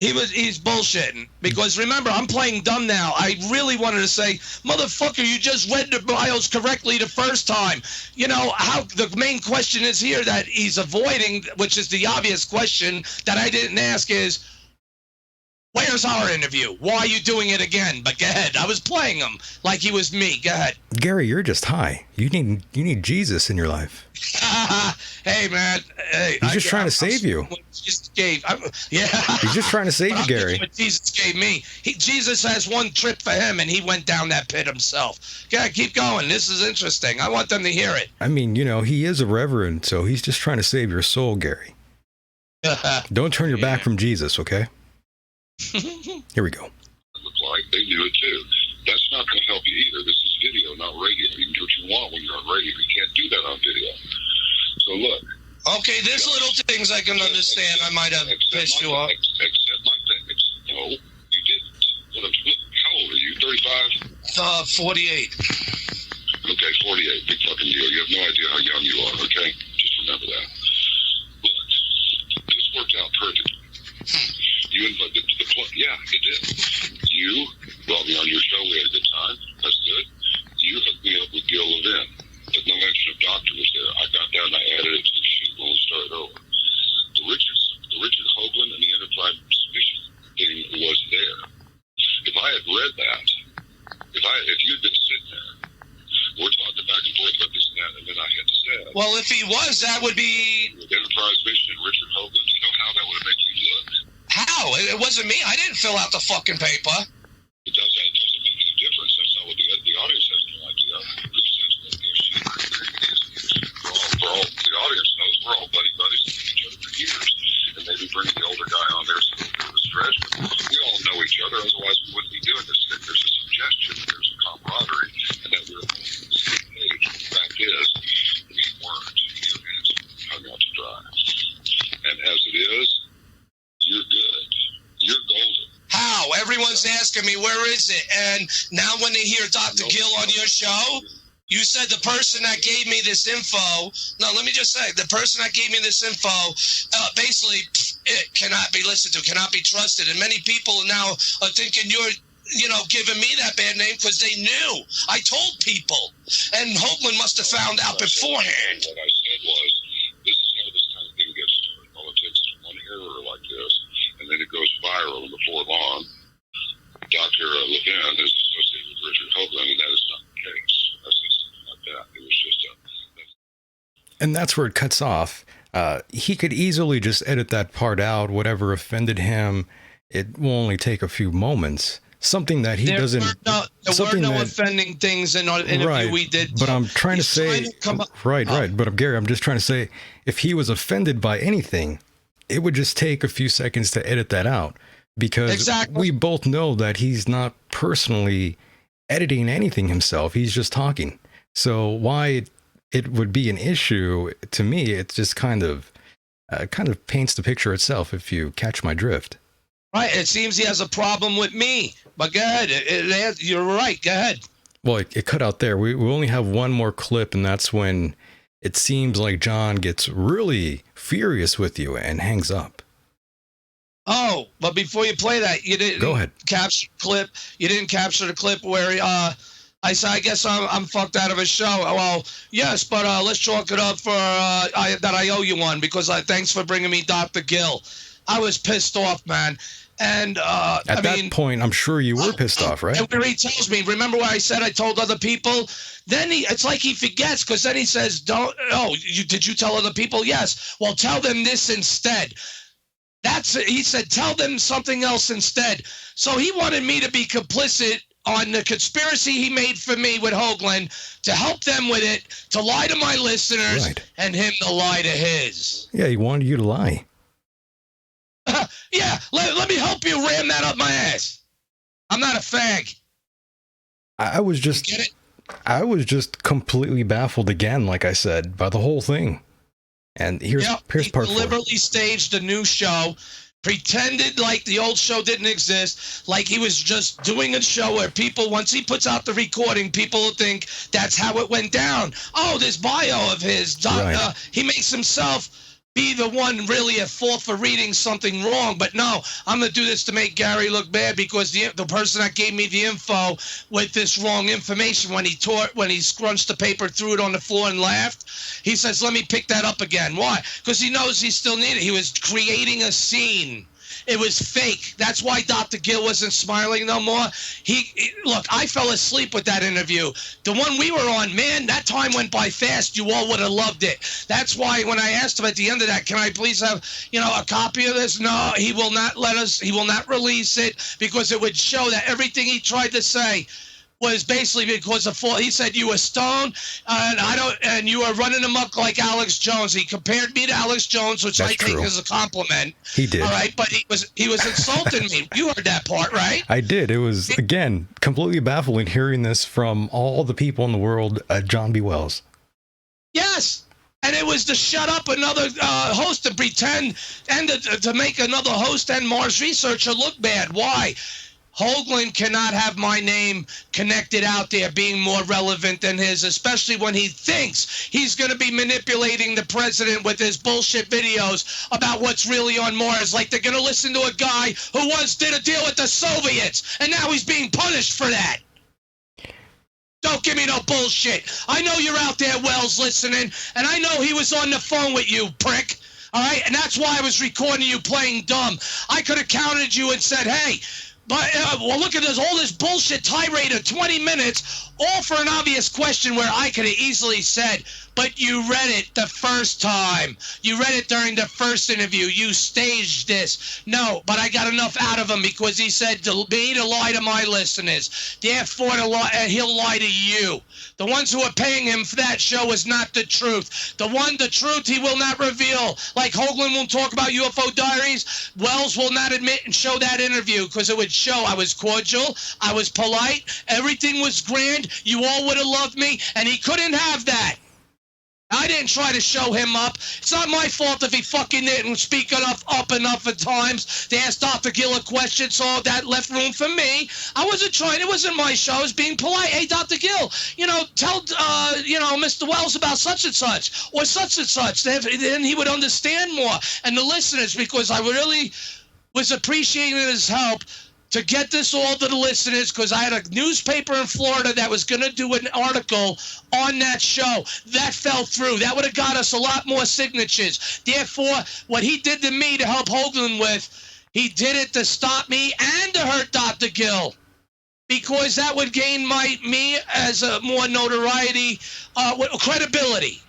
He's bullshitting, because remember, I'm playing dumb now. I really wanted to say, motherfucker, you just read the bios correctly the first time. You know, how the main question is here that he's avoiding, which is the obvious question that I didn't ask, is, where's our interview? Why are you doing it again? But go ahead. I was playing him like he was me. Go ahead. Gary, you're just high. You need Jesus in your life. Hey, man. Hey, He's just trying to save you. Jesus gave. Yeah. He's just trying to save you, Gary. What Jesus gave me. Jesus has one trip for him, and he went down that pit himself. Yeah, keep going. This is interesting. I want them to hear it. I mean, you know, he is a reverend, so he's just trying to save your soul, Gary. Don't turn your back from Jesus, okay? Here we go. Looked like they knew it too. That's not going to help you either. This is video, not radio. You can do what you want when you're on radio. You can't do that on video. So look. Okay, there's little things I can understand. I might have pissed you off. Accept my things. No, you didn't. How old are you? 35? 48. Okay, 48. Big fucking deal. You have no idea how young you are. Okay, just remember that. Look, this worked out perfectly. You invited yeah, it did. You brought me on your show. We had a good time. That's good. You hooked me up with Gil Levin, but no mention of doctor was there. I got down and I added it to the sheet when we started over. The Richard Hoagland and the Enterprise mission thing was there. If I had read that, if you had been sitting there, we're talking back and forth about this and that, and then I had to say it. Well, if he was, that would be with Enterprise mission and Richard Hoagland. You know how that would have made you look? How? It wasn't me. I didn't fill out the fucking paper. It doesn't make any difference. That's not what the audience has no idea. Who says that their shit the audience knows we're all buddies and each other for years. And maybe bringing the older guy on there so a bit of a stretch. But we all know each other, otherwise we wouldn't be doing this thing. There's a suggestion, there's a camaraderie, and that we're on the same page. The fact is, we weren't. Your hands hung out to dry. And as it is, you're good. You're golden. How? Everyone's asking asking me, where is it? And now when they hear Dr. Gill on your show, you said the person that gave me this info, no, let me just say, the person that gave me this info, basically, it cannot be listened to, cannot be trusted. And many people now are thinking you're, giving me that bad name because they knew. I told people. And Hoagland must have found out beforehand. What I said was, this is how this kind of thing gets started. All it takes is one error like this, and then it goes viral before long. Dr. Levin is associated with Richard Hoagland, and that is not the case. It was just and that's where it cuts off. He could easily just edit that part out, whatever offended him. It will only take a few moments. Something that there were no offending things in our interview right, we did. But I'm trying to say, right. But Gary, I'm just trying to say, if he was offended by anything, it would just take a few seconds to edit that out. Because we both know that he's not personally editing anything himself. He's just talking. So why it would be an issue to me, it just kind of paints the picture itself, if you catch my drift. Right. It seems he has a problem with me. But go ahead. You're right. Go ahead. Well, it cut out there. We only have one more clip, and that's when it seems like John gets really furious with you and hangs up. Oh, but before you play that, you didn't go ahead. Capture clip. You didn't capture the clip where I said, I guess I'm fucked out of a show. Well, yes, but let's chalk it up for that I owe you one because thanks for bringing me Dr. Gill. I was pissed off, man. And at that point, I'm sure you were pissed off, right? And where he tells me, remember what I said I told other people? Then it's like he forgets because then he says, did you tell other people? Yes. Well, tell them this instead. He said, tell them something else instead. So he wanted me to be complicit on the conspiracy he made for me with Hoagland, to help them with it, to lie to my listeners, and him to lie to his. Yeah, he wanted you to lie. Yeah, let me help you ram that up my ass. I'm not a fag. I was just completely baffled again, like I said, by the whole thing. And here's part 4. He deliberately staged a new show, pretended like the old show didn't exist, like he was just doing a show where people, once he puts out the recording, people think that's how it went down. Oh, this bio of his, he makes himself be the one really at fault for reading something wrong. But no, I'm going to do this to make Gary look bad because the person that gave me the info with this wrong information, when he scrunched the paper, threw it on the floor and laughed, he says, let me pick that up again. Why? Because he knows he still needed it. He was creating a scene. It was fake. That's why Dr. Gill wasn't smiling no more. Look, I fell asleep with that interview. The one we were on, man, that time went by fast. You all would have loved it. That's why when I asked him at the end of that, can I please have, a copy of this? No, he will not let us. He will not release it because it would show that everything he tried to say was basically because of he said you were stoned and you were running amok like Alex Jones. He compared me to Alex Jones, which I take as a compliment. He did. All right, but he was insulting me. You heard that part, right? I did. It was again completely baffling hearing this from all the people in the world at John B. Wells. Yes. And it was to shut up another host and pretend and to make another host and Mars researcher look bad. Why? Hoagland cannot have my name connected out there being more relevant than his, especially when he thinks he's going to be manipulating the president with his bullshit videos about what's really on Mars. Like they're going to listen to a guy who once did a deal with the Soviets, and now he's being punished for that. Don't give me no bullshit. I know you're out there, Wells, listening, and I know he was on the phone with you, prick. All right? And that's why I was recording you playing dumb. I could have counted you and said, hey, but well, look at this, all this bullshit tirade of 20 minutes, all for an obvious question where I could have easily said, but you read it the first time. You read it during the first interview. You staged this. No, but I got enough out of him because he said to me to lie to my listeners. Therefore, he'll lie to you. The ones who are paying him for that show is not the truth. The truth he will not reveal. Like Hoagland won't talk about UFO diaries, Wells will not admit and show that interview because it would show I was cordial, I was polite, everything was grand, you all would have loved me, and he couldn't have that. I didn't try to show him up. It's not my fault if he fucking didn't speak up enough at times to ask Dr. Gill a question, so that left room for me. I wasn't trying. It wasn't my show. I was being polite. Hey, Dr. Gill, tell, Mr. Wells about such and such or such and such. Then he would understand more. And the listeners, because I really was appreciating his help to get this all to the listeners, because I had a newspaper in Florida that was going to do an article on that show. That fell through. That would have got us a lot more signatures. Therefore, what he did to me to help Hoagland with, he did it to stop me and to hurt Dr. Gill, because that would gain me as a more notoriety, credibility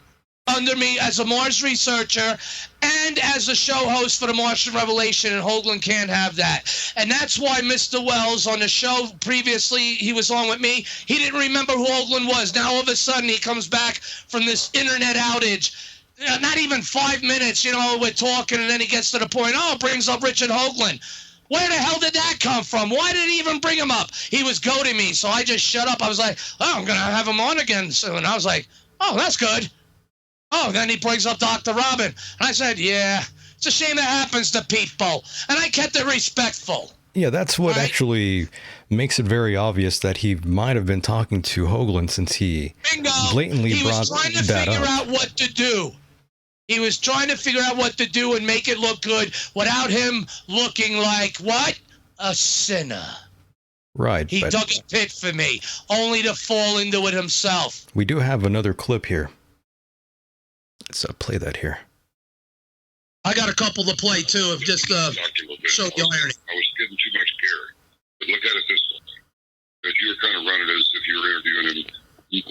under me as a Mars researcher and as a show host for the Martian Revelation, and Hoagland can't have that. And that's why Mr. Wells on the show previously, he was on with me, he didn't remember who Hoagland was. Now all of a sudden he comes back from this internet outage, not even 5 minutes, we're talking, and then he gets to the point, brings up Richard Hoagland. Where the hell did that come from? Why did he even bring him up? He was goading me, so I just shut up. I was like, I'm going to have him on again soon. I was like, that's good. Then he brings up Dr. Robin. And I said, yeah, it's a shame that happens to people. And I kept it respectful. Yeah, that's what actually makes it very obvious that he might have been talking to Hoagland, since he blatantly brought that up. He was trying to figure out what to do. He was trying to figure out what to do and make it look good without him looking like, what? A sinner. Right. He dug a pit for me, only to fall into it himself. We do have another clip here. Let's play that here. I got a couple to play, too, of just show the irony. I was getting too much Gary. But look at it this way. That you were kind of running as if you were interviewing him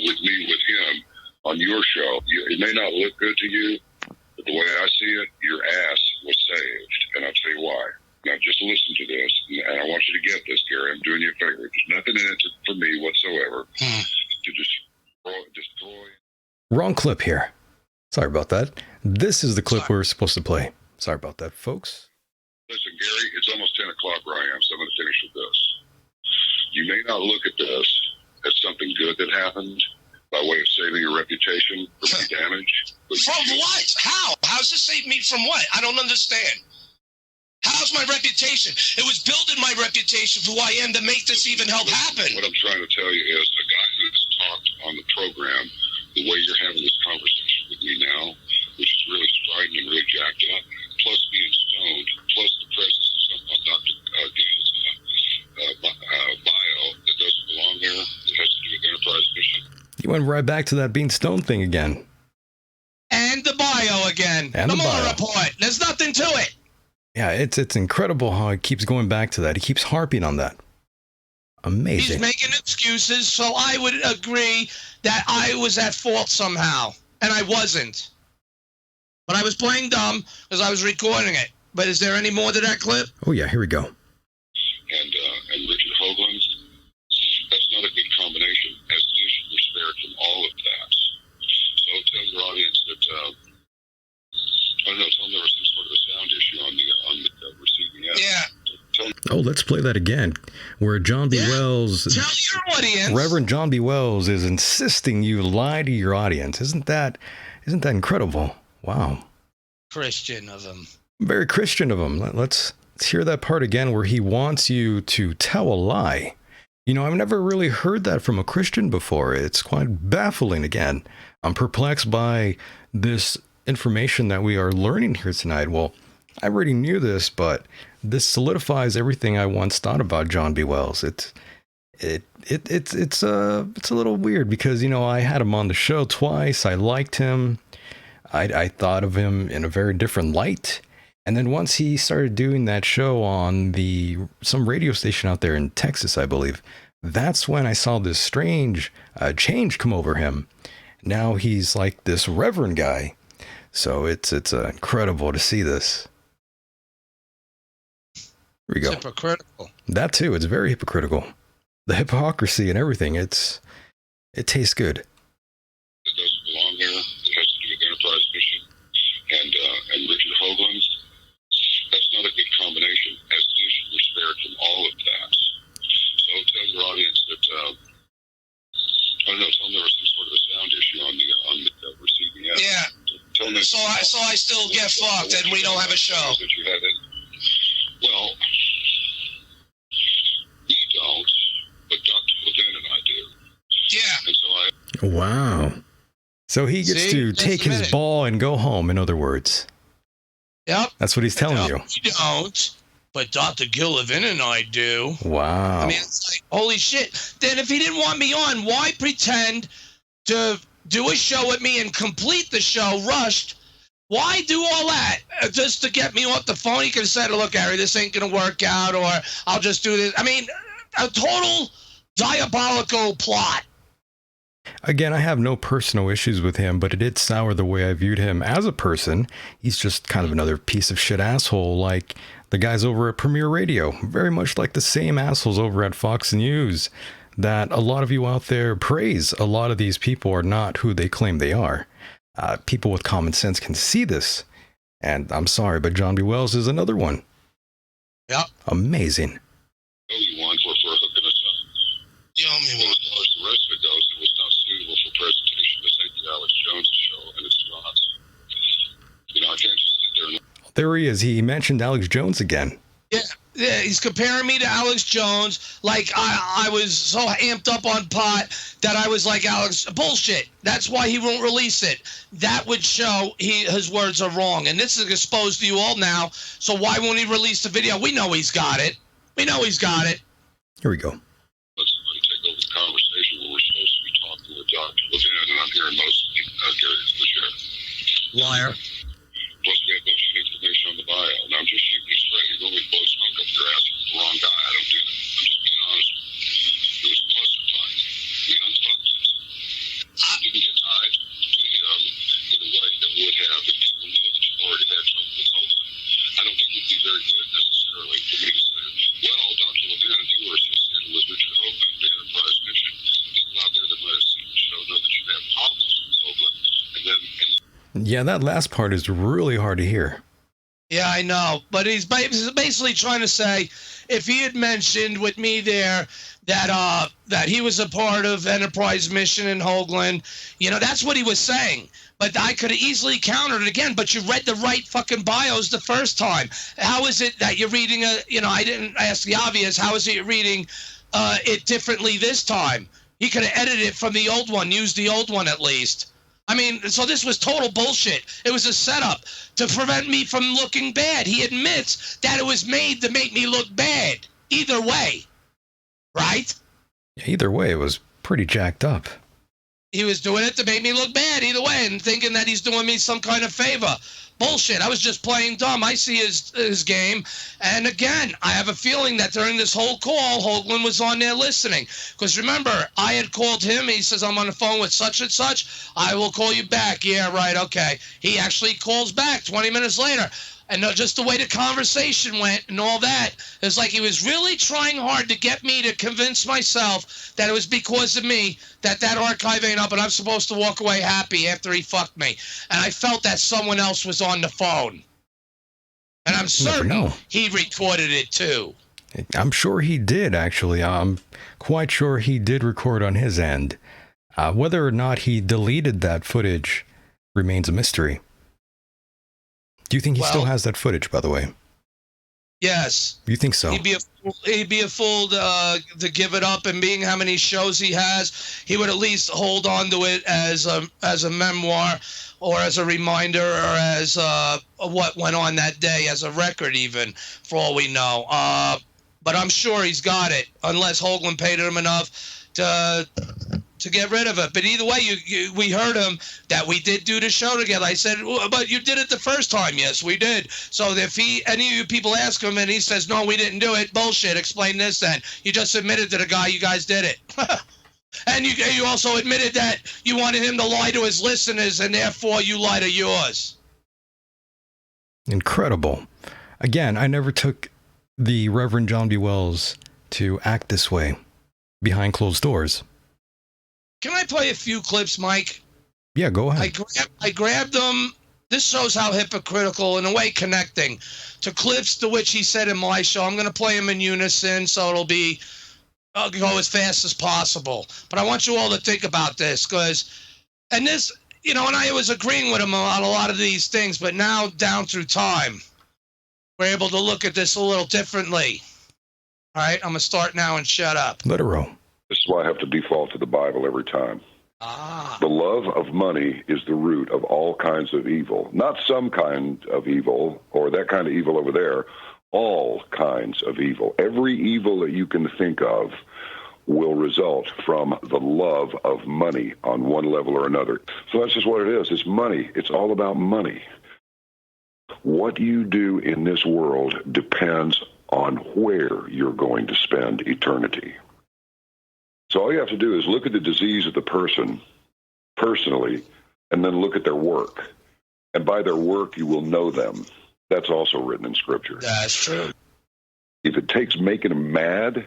with me, with him, on your show. It may not look good to you, but the way I see it, your ass was saved. And I'll tell you why. Now, just listen to this, and I want you to get this, Gary. I'm doing you a favor. There's nothing in it for me whatsoever to destroy. Wrong clip here. Sorry about that. This is the clip we were supposed to play. Sorry about that, folks. Listen, Gary, it's almost 10 o'clock where I am, so I'm going to finish with this. You may not look at this as something good that happened by way of saving your reputation from damage. From what? How? How's this save me from what? I don't understand. How's my reputation? It was building my reputation for who I am to make this even help happen. What I'm trying to tell you is a guy who's talked on the program the way you're having this conversation with me now, which is really strident and really jacked up, plus being stoned, plus the presence of some on Dr. Gill's bio that doesn't belong there, that has to do with Enterprise mission. You went right back to that being stoned thing again. And the bio again. And the Mueller report. There's nothing to it. Yeah, it's incredible how he keeps going back to that. He keeps harping on that. Amazing. He's making excuses, so I would agree that I was at fault somehow, and I wasn't. But I was playing dumb because I was recording it. But is there any more to that clip? Oh yeah, here we go. And Richard Hoagland, that's not a good combination, as you should be spared from all of that. So tell your audience that, I don't know, tell them there was some sort of a sound issue on the receiving end. Yeah. Oh, let's play that again, where John B. Wells, tell your audience, Reverend John B. Wells, is insisting you lie to your audience. Isn't that incredible? Wow. Christian of him. Very Christian of him. Let's hear that part again, where he wants you to tell a lie. I've never really heard that from a Christian before. It's quite baffling. Again, I'm perplexed by this information that we are learning here tonight. Well, I already knew this, but this solidifies everything I once thought about John B. Wells. It's a little weird because, I had him on the show twice. I liked him. I thought of him in a very different light. And then once he started doing that show on some radio station out there in Texas, I believe, that's when I saw this strange change come over him. Now he's like this reverend guy. So it's incredible to see this. Here we go. It's hypocritical. That too. It's very hypocritical. The hypocrisy and everything. It tastes good. It doesn't belong there. It has to do with Enterprise mission. And Richard Hoagland, that's not a good combination, as you should be spared from all of that. So tell your audience that, I don't know, tell them there was some sort of a sound issue on the receiving end. So I still get fucked, and we don't have a show. That you had it. Well, we don't, but Dr. Levin and I do. Yeah. And so I. Wow. So he gets See? to Just take a his minute. ball and go home, in other words. Yep. That's what he's telling you. We don't, but Dr. Gillivan and I do. Wow. I mean, it's like, holy shit. Then if he didn't want me on, why pretend to do a show with me and complete the show rushed? Why do all that just to get me off the phone? He could have said, look, Harry, this ain't going to work out, or I'll just do this. I mean, a total diabolical plot. Again, I have no personal issues with him, but it did sour the way I viewed him as a person. He's just kind of another piece of shit asshole like the guys over at Premier Radio. Very much like the same assholes over at Fox News that a lot of you out there praise. A lot of these people are not who they claim they are. People with common sense can see this. And I'm sorry, but John B. Wells is another one. Yep. Amazing. You want for hooking us up. The only As one. far as the rest of it goes, it was not suitable for presentation. This ain't the Alex Jones show, and it's not. You know, I can't just sit there and. There he is. He mentioned Alex Jones again. Yeah, he's comparing me to Alex Jones. Like I was so amped up on pot that I was like, Alex, bullshit. That's why he won't release it. That would show his words are wrong. And this is exposed to you all now. So why won't he release the video? We know he's got it. We know he's got it. Here we go. Let somebody take over the conversation when we're supposed to be talking with Dr. Levin, and I'm hearing most of Gary's Leggiere. Liar. Plus, we have bullshit information on the bio. And I'm just shooting you straight. You want me to blow smoke up your ass with the wrong guy? I don't do that. I'm just being honest with you. It was cluster time. We unplugged it. I didn't get tied to him in a way that would have if people know that you've already had trouble with hosting. I don't think it would be very good necessarily for me to say, well, Dr. Levin, you were associated with Richard Hoagland, the Enterprise mission. People out there that might have seen the show know that you have problems with Hoagland. And then, Yeah, that last part is really hard to hear. Yeah, I know. But he's basically trying to say if he had mentioned with me there that he was a part of Enterprise mission in Hoagland, you know, that's what he was saying. But I could have easily countered it again, but you read the right fucking bios the first time. How is it that you're reading I didn't ask the obvious, how is it you're reading it differently this time? He could have edited it from the old one, used the old one at least. I mean, so this was total bullshit. It was a setup to prevent me from looking bad. He admits that it was made to make me look bad. Either way. Right? Either way, it was pretty jacked up. He was doing it to make me look bad either way and thinking that he's doing me some kind of favor. Bullshit. I was just playing dumb. I see his game. And again, I have a feeling that during this whole call, Hoagland was on there listening. Because remember, I had called him. He says, I'm on the phone with such and such. I will call you back. Yeah, right. Okay. He actually calls back 20 minutes later. And just the way the conversation went and all that, it's like he was really trying hard to get me to convince myself that it was because of me that archive ain't up and I'm supposed to walk away happy after he fucked me. And I felt that someone else was on the phone. And I'm certain he recorded it too. I'm sure he did, actually. I'm quite sure he did record on his end. Whether or not he deleted that footage remains a mystery. Do you think he still has that footage, by the way? Yes. You think so? He'd be a fool to give it up, and being how many shows he has, he would at least hold on to it as a memoir or as a reminder or as what went on that day, as a record even, for all we know. But I'm sure he's got it, unless Hoagland paid him enough to get rid of it. But either way, we heard him that we did do the show together. I said, but you did it the first time. Yes, we did. So if any of you people ask him and he says, no, we didn't do it, bullshit, explain this then. You just admitted to the guy you guys did it. And you also admitted that you wanted him to lie to his listeners and therefore you lie to yours. Incredible. Again, I never took the Reverend John B. Wells to act this way behind closed doors. Can I play a few clips, Mike? Yeah, go ahead. I grabbed them. This shows how hypocritical, in a way, connecting to clips to which he said in my show. I'm going to play them in unison, so I'll go as fast as possible. But I want you all to think about this, and this, and I was agreeing with him on a lot of these things, but now down through time, we're able to look at this a little differently. All right, I'm going to start now and shut up. Literal. This is why I have to default to the Bible every time. Ah. The love of money is the root of all kinds of evil. Not some kind of evil or that kind of evil over there. All kinds of evil. Every evil that you can think of will result from the love of money on one level or another. So that's just what it is. It's money. It's all about money. What you do in this world depends on where you're going to spend eternity. So all you have to do is look at the disease of the person personally, and then look at their work. And by their work, you will know them. That's also written in Scripture. That's true. If it takes making them mad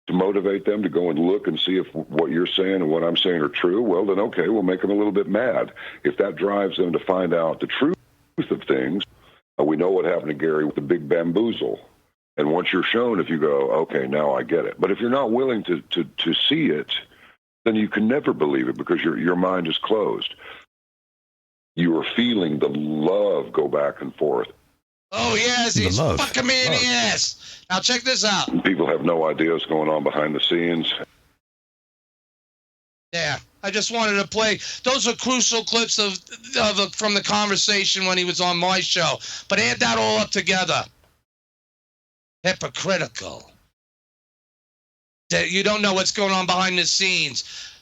to motivate them to go and look and see if what you're saying and what I'm saying are true, well, then okay, we'll make them a little bit mad. If that drives them to find out the truth of things, we know what happened to Gary with the big bamboozle. And once you're shown, if you go, okay, now I get it. But if you're not willing to see it, then you can never believe it because your mind is closed. You are feeling the love go back and forth. Oh, yes, he's fucking me in the ass. Now, check this out. People have no idea what's going on behind the scenes. Yeah, I just wanted to play. Those are crucial clips from the conversation when he was on my show. But add that all up together. Hypocritical. That you don't know what's going on behind the scenes,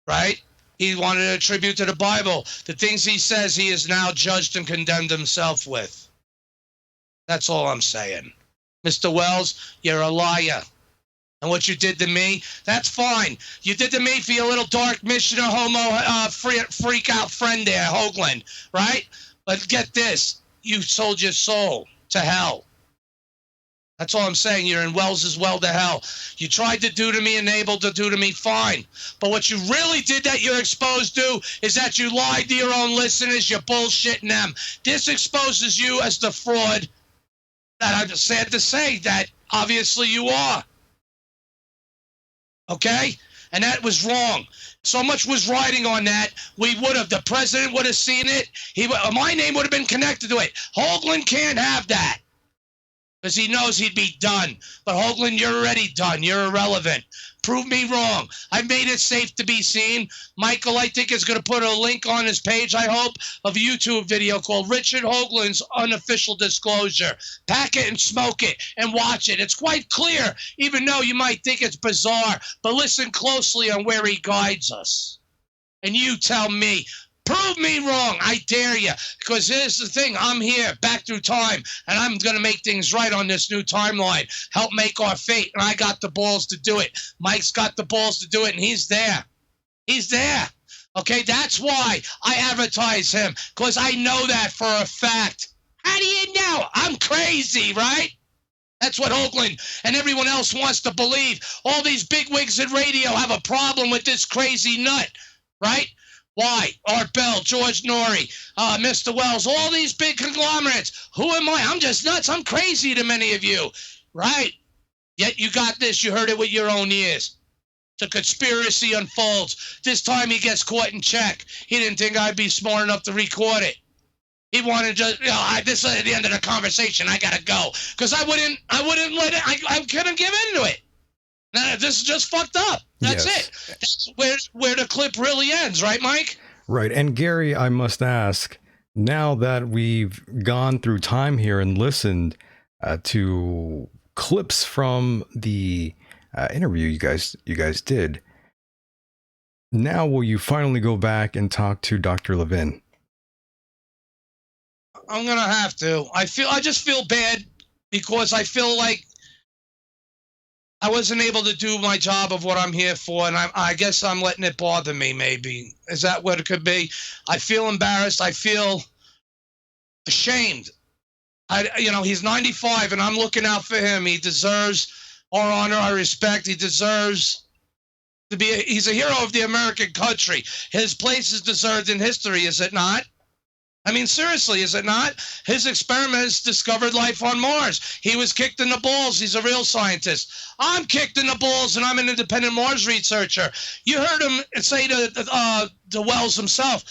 right? He wanted to attribute to the Bible. The things he says he is now judged and condemned himself with. That's all I'm saying. Mr. Wells, you're a liar. And what you did to me, that's fine. You did to me for your little dark missioner homo freak out friend there, Hoagland, right? But get this, you sold your soul to hell. That's all I'm saying. You're in Wells' well to hell. You tried to do to me and able to do to me, fine. But what you really did that you're exposed to is that you lied to your own listeners. You're bullshitting them. This exposes you as the fraud that I'm sad to say that obviously you are. Okay? And that was wrong. So much was riding on that. We would have. The president would have seen it. My name would have been connected to it. Hoagland can't have that. Because he knows he'd be done. But Hoagland, you're already done. You're irrelevant. Prove me wrong. I made it safe to be seen. Michael, I think, is going to put a link on his page, I hope, of a YouTube video called Richard Hoagland's Unofficial Disclosure. Pack it and smoke it and watch it. It's quite clear, even though you might think it's bizarre. But listen closely on where he guides us. And you tell me. Prove me wrong. I dare you. Because here's the thing. I'm here back through time, and I'm going to make things right on this new timeline. Help make our fate, and I got the balls to do it. Mike's got the balls to do it, and he's there. He's there. Okay, that's why I advertise him, because I know that for a fact. How do you know? I'm crazy, right? That's what Hoagland and everyone else wants to believe. All these bigwigs in radio have a problem with this crazy nut, right? Why? Art Bell, George Norrie, Mr. Wells, all these big conglomerates. Who am I? I'm just nuts. I'm crazy to many of you, right? Yet you got this. You heard it with your own ears. The conspiracy unfolds. This time he gets caught in check. He didn't think I'd be smart enough to record it. He wanted to, this is at the end of the conversation. I gotta go because I wouldn't let it. I couldn't give into it. Now, this is just fucked up. That's it. That's where the clip really ends, right, Mike? Right. And Gary, I must ask, now that we've gone through time here and listened to clips from the interview you guys did, now will you finally go back and talk to Dr. Levin? I'm gonna have to. I just feel bad because I feel like I wasn't able to do my job of what I'm here for, and I guess I'm letting it bother me, maybe. Is that what it could be? I feel embarrassed. I feel ashamed. He's 95, and I'm looking out for him. He deserves our honor, our respect. He deserves to be he's a hero of the American country. His place is deserved in history, is it not? I mean, seriously, is it not? His experiments discovered life on Mars. He was kicked in the balls. He's a real scientist. I'm kicked in the balls, and I'm an independent Mars researcher. You heard him say to Wells himself,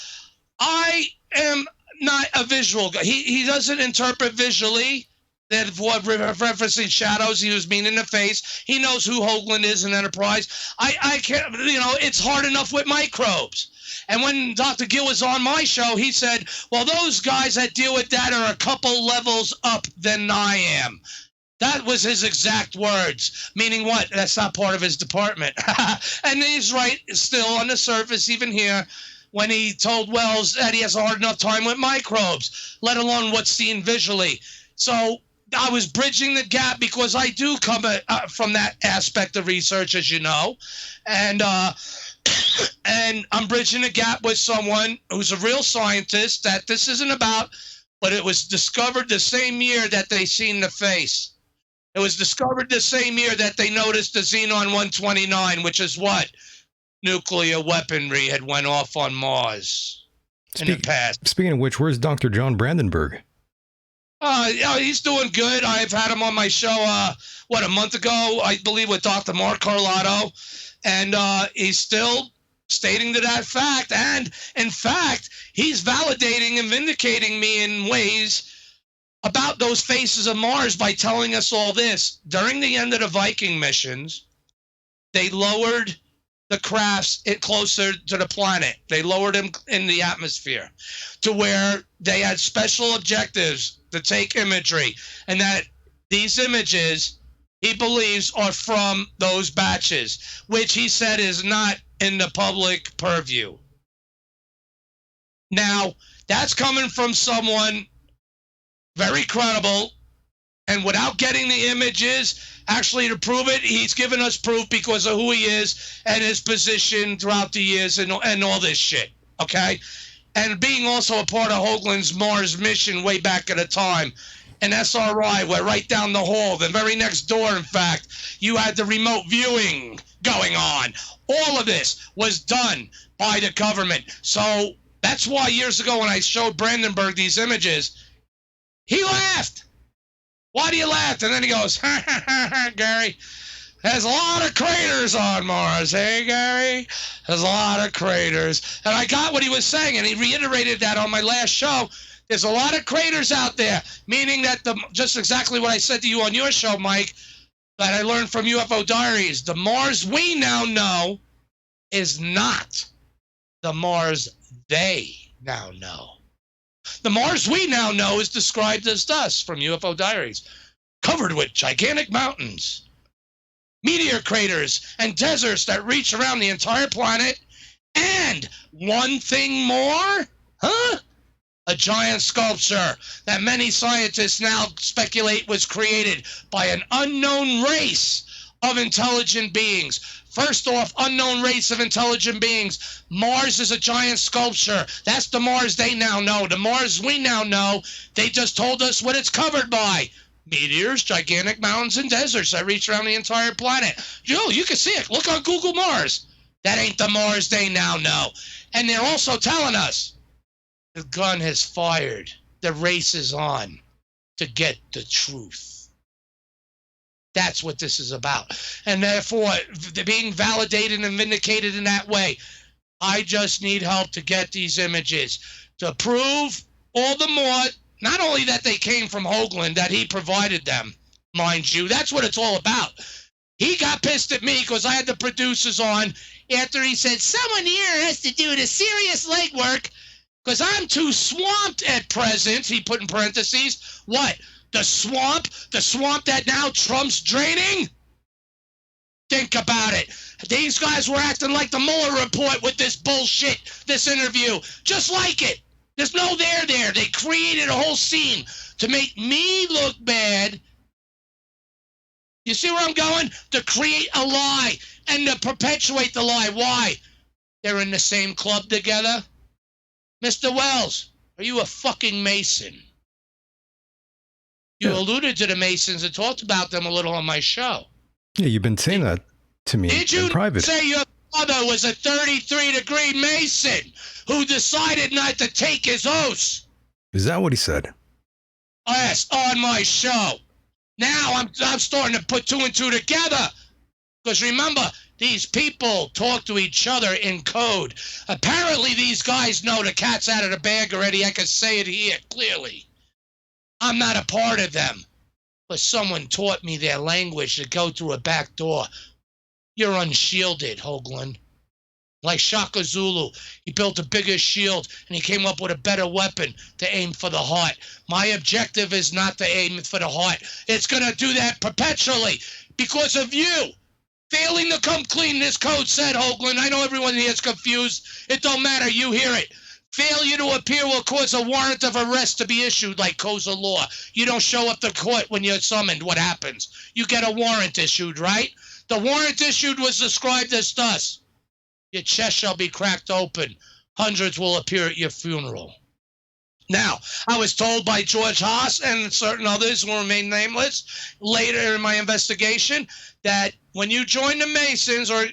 I am not a visual guy. He doesn't interpret visually. That what referencing shadows, he was mean in the face. He knows who Hoagland is in Enterprise. I can't, it's hard enough with microbes. And when Dr. Gill was on my show, he said, well, those guys that deal with that are a couple levels up than I am. That was his exact words, meaning what? That's not part of his department. And he's right still on the surface, even here, when he told Wells that he has a hard enough time with microbes, let alone what's seen visually. So I was bridging the gap because I do come from that aspect of research, as you know, and I'm bridging the gap with someone who's a real scientist that this isn't about, but it was discovered the same year that they seen the face. It was discovered the same year that they noticed the Xenon 129, which is what? Nuclear weaponry had went off on Mars in the past. Speaking of which, where's Dr. John Brandenburg? He's doing good. I've had him on my show, a month ago, I believe, with Dr. Mark Carlotto. And he's still stating to that fact. And, in fact, he's validating and vindicating me in ways about those faces of Mars by telling us all this. During the end of the Viking missions, they lowered the crafts closer to the planet. They lowered them in the atmosphere to where they had special objectives to take imagery, and that these images, he believes, are from those batches, which he said is not in the public purview. Now, that's coming from someone very credible, and without getting the images, actually to prove it, he's given us proof because of who he is and his position throughout the years and all this shit, okay? And being also a part of Hoagland's Mars mission way back at a time. And SRI, we're right down the hall. The very next door, in fact, you had the remote viewing going on. All of this was done by the government. So that's why years ago when I showed Brandenburg these images, he laughed. Why do you laugh? And then he goes, ha, ha, ha, ha, Gary. There's a lot of craters on Mars, hey, Gary? There's a lot of craters. And I got what he was saying, and he reiterated that on my last show. There's a lot of craters out there, meaning that just exactly what I said to you on your show, Mike, that I learned from UFO Diaries. The Mars we now know is not the Mars they now know. The Mars we now know is described as thus from UFO Diaries, covered with gigantic mountains, meteor craters, and deserts that reach around the entire planet, and one thing more, a giant sculpture that many scientists now speculate was created by an unknown race of intelligent beings. First off, unknown race of intelligent beings. Mars is a giant sculpture. That's the Mars they now know. The Mars we now know, they just told us what it's covered by. Meteors, gigantic mountains, and deserts that reach around the entire planet. Joe, you can see it. Look on Google Mars. That ain't the Mars they now know. And they're also telling us the gun has fired. The race is on to get the truth. That's what this is about. And therefore, being validated and vindicated in that way, I just need help to get these images to prove all the more, not only that they came from Hoagland, that he provided them, mind you. That's what it's all about. He got pissed at me because I had the producers on after he said, someone here has to do the serious legwork because I'm too swamped at present, he put in parentheses. What? The swamp? The swamp that now Trump's draining? Think about it. These guys were acting like the Mueller report with this bullshit, this interview. Just like it. There's no there there. They created a whole scene to make me look bad. You see where I'm going? To create a lie and to perpetuate the lie. Why? They're in the same club together. Mr. Wells, are you a fucking Mason? You alluded to the Masons and talked about them a little on my show. Yeah, you've been saying that to me in private. Did you say your father was a 33-degree Mason who decided not to take his oath? Is that what he said? Yes, on my show. Now I'm starting to put 2 and 2 together. Because remember, these people talk to each other in code. Apparently these guys know the cat's out of the bag already. I can say it here clearly. I'm not a part of them. But someone taught me their language to go through a back door. You're unshielded, Hoagland. Like Shaka Zulu, he built a bigger shield and he came up with a better weapon to aim for the heart. My objective is not to aim for the heart. It's going to do that perpetually because of you. Failing to come clean, this code said, Hoagland. I know everyone here is confused. It don't matter. You hear it. Failure to appear will cause a warrant of arrest to be issued like Koza law. You don't show up to court when you're summoned. What happens? You get a warrant issued, right? The warrant issued was described as thus. Your chest shall be cracked open. Hundreds will appear at your funeral. Now, I was told by George Haas and certain others who remain nameless later in my investigation that when you join the Masons, or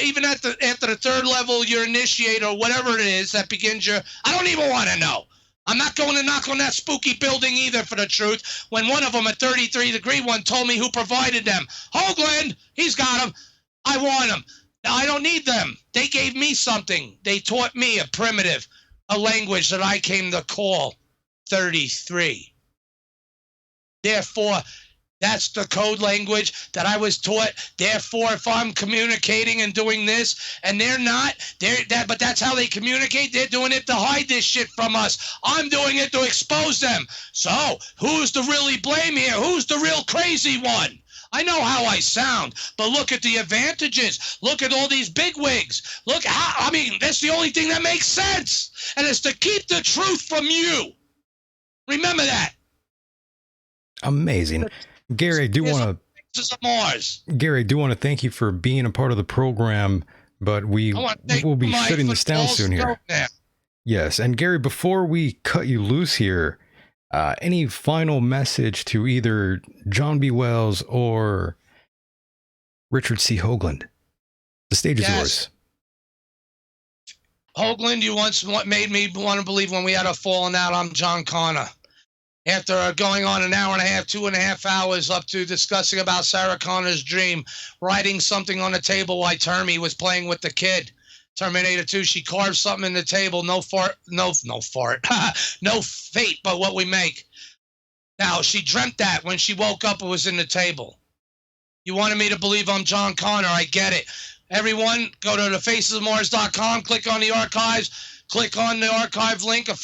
even after the 3rd level, your initiate or whatever it is that begins your, I don't even want to know. I'm not going to knock on that spooky building either for the truth. When one of them, a 33-degree one, told me who provided them. Hoagland, he's got them. I want them. I don't need them. They gave me something. They taught me a primitive, a language that I came to call 33. Therefore, that's the code language that I was taught. Therefore, if I'm communicating and doing this, and they're not, but that's how they communicate. They're doing it to hide this shit from us. I'm doing it to expose them. So, who's to really blame here? Who's the real crazy one? I know how I sound, but look at the advantages. Look at all these bigwigs. Look how, I mean, that's the only thing that makes sense. And it's to keep the truth from you. Remember that. Amazing. Gary, I do want to thank you for being a part of the program, but we will be shutting this down soon here. Yes, and Gary, before we cut you loose here, any final message to either John B. Wells or Richard C. Hoagland? The stage is yours. Hoagland, you once made me want to believe when we had a falling out, I'm John Connor. After going on an hour and a half, 2.5 hours up to discussing about Sarah Connor's dream, writing something on the table while Termy was playing with the kid. Terminator 2, she carved something in the table, no fate, but what we make. Now, she dreamt that when she woke up, it was in the table. You wanted me to believe I'm John Connor, I get it. Everyone, go to thefacesofmars.com, click on the archives, click on the archive link, a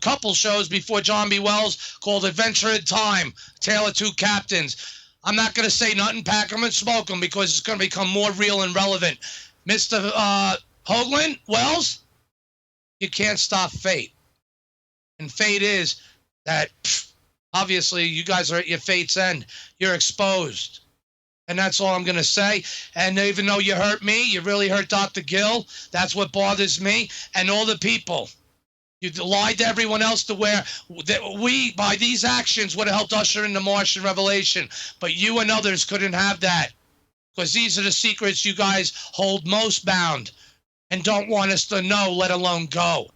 couple shows before John B. Wells called Adventure in Time, Tale of Two Captains. I'm not going to say nothing, pack them and smoke them because it's going to become more real and relevant. Mr. Hoagland, Wells, you can't stop fate. And fate is that, obviously, you guys are at your fate's end. You're exposed. And that's all I'm going to say. And even though you hurt me, you really hurt Dr. Gill. That's what bothers me. And all the people. You lied to everyone else to where we, by these actions, would have helped usher in the Martian revelation. But you and others couldn't have that. Because these are the secrets you guys hold most bound and don't want us to know, let alone go.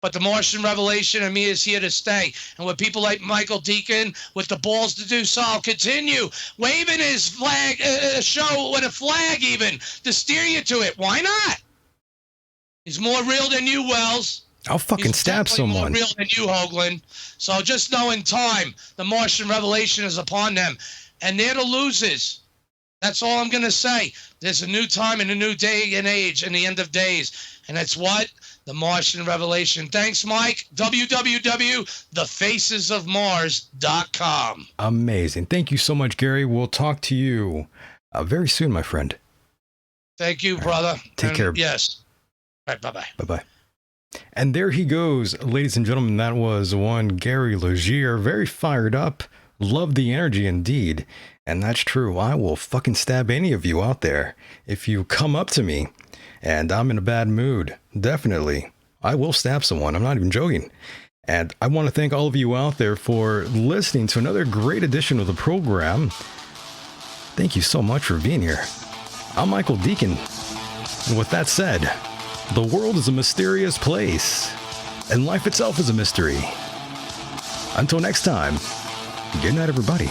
But the Martian revelation in me is here to stay. And with people like Michael Deacon with the balls to do so, I'll continue waving his flag, show with a flag even, to steer you to it. Why not? He's more real than you, Wells. I'll fucking stab someone. More real than you, Hoagland. So just know in time, the Martian revelation is upon them. And they're the losers. That's all I'm going to say. There's a new time and a new day and age and the end of days. And that's what? The Martian revelation. Thanks, Mike. www.thefacesofmars.com. Amazing. Thank you so much, Gary. We'll talk to you very soon, my friend. Thank you, brother. Take care. Yes. All right, bye-bye. Bye-bye. And there he goes, ladies and gentlemen. That was one Gary Leggiere. Very fired up. Love the energy indeed. And that's true. I will fucking stab any of you out there if you come up to me and I'm in a bad mood. Definitely. I will stab someone. I'm not even joking. And I want to thank all of you out there for listening to another great edition of the program. Thank you so much for being here. I'm Michael Deacon. And with that said, the world is a mysterious place. and life itself is a mystery. Until next time, good night, everybody.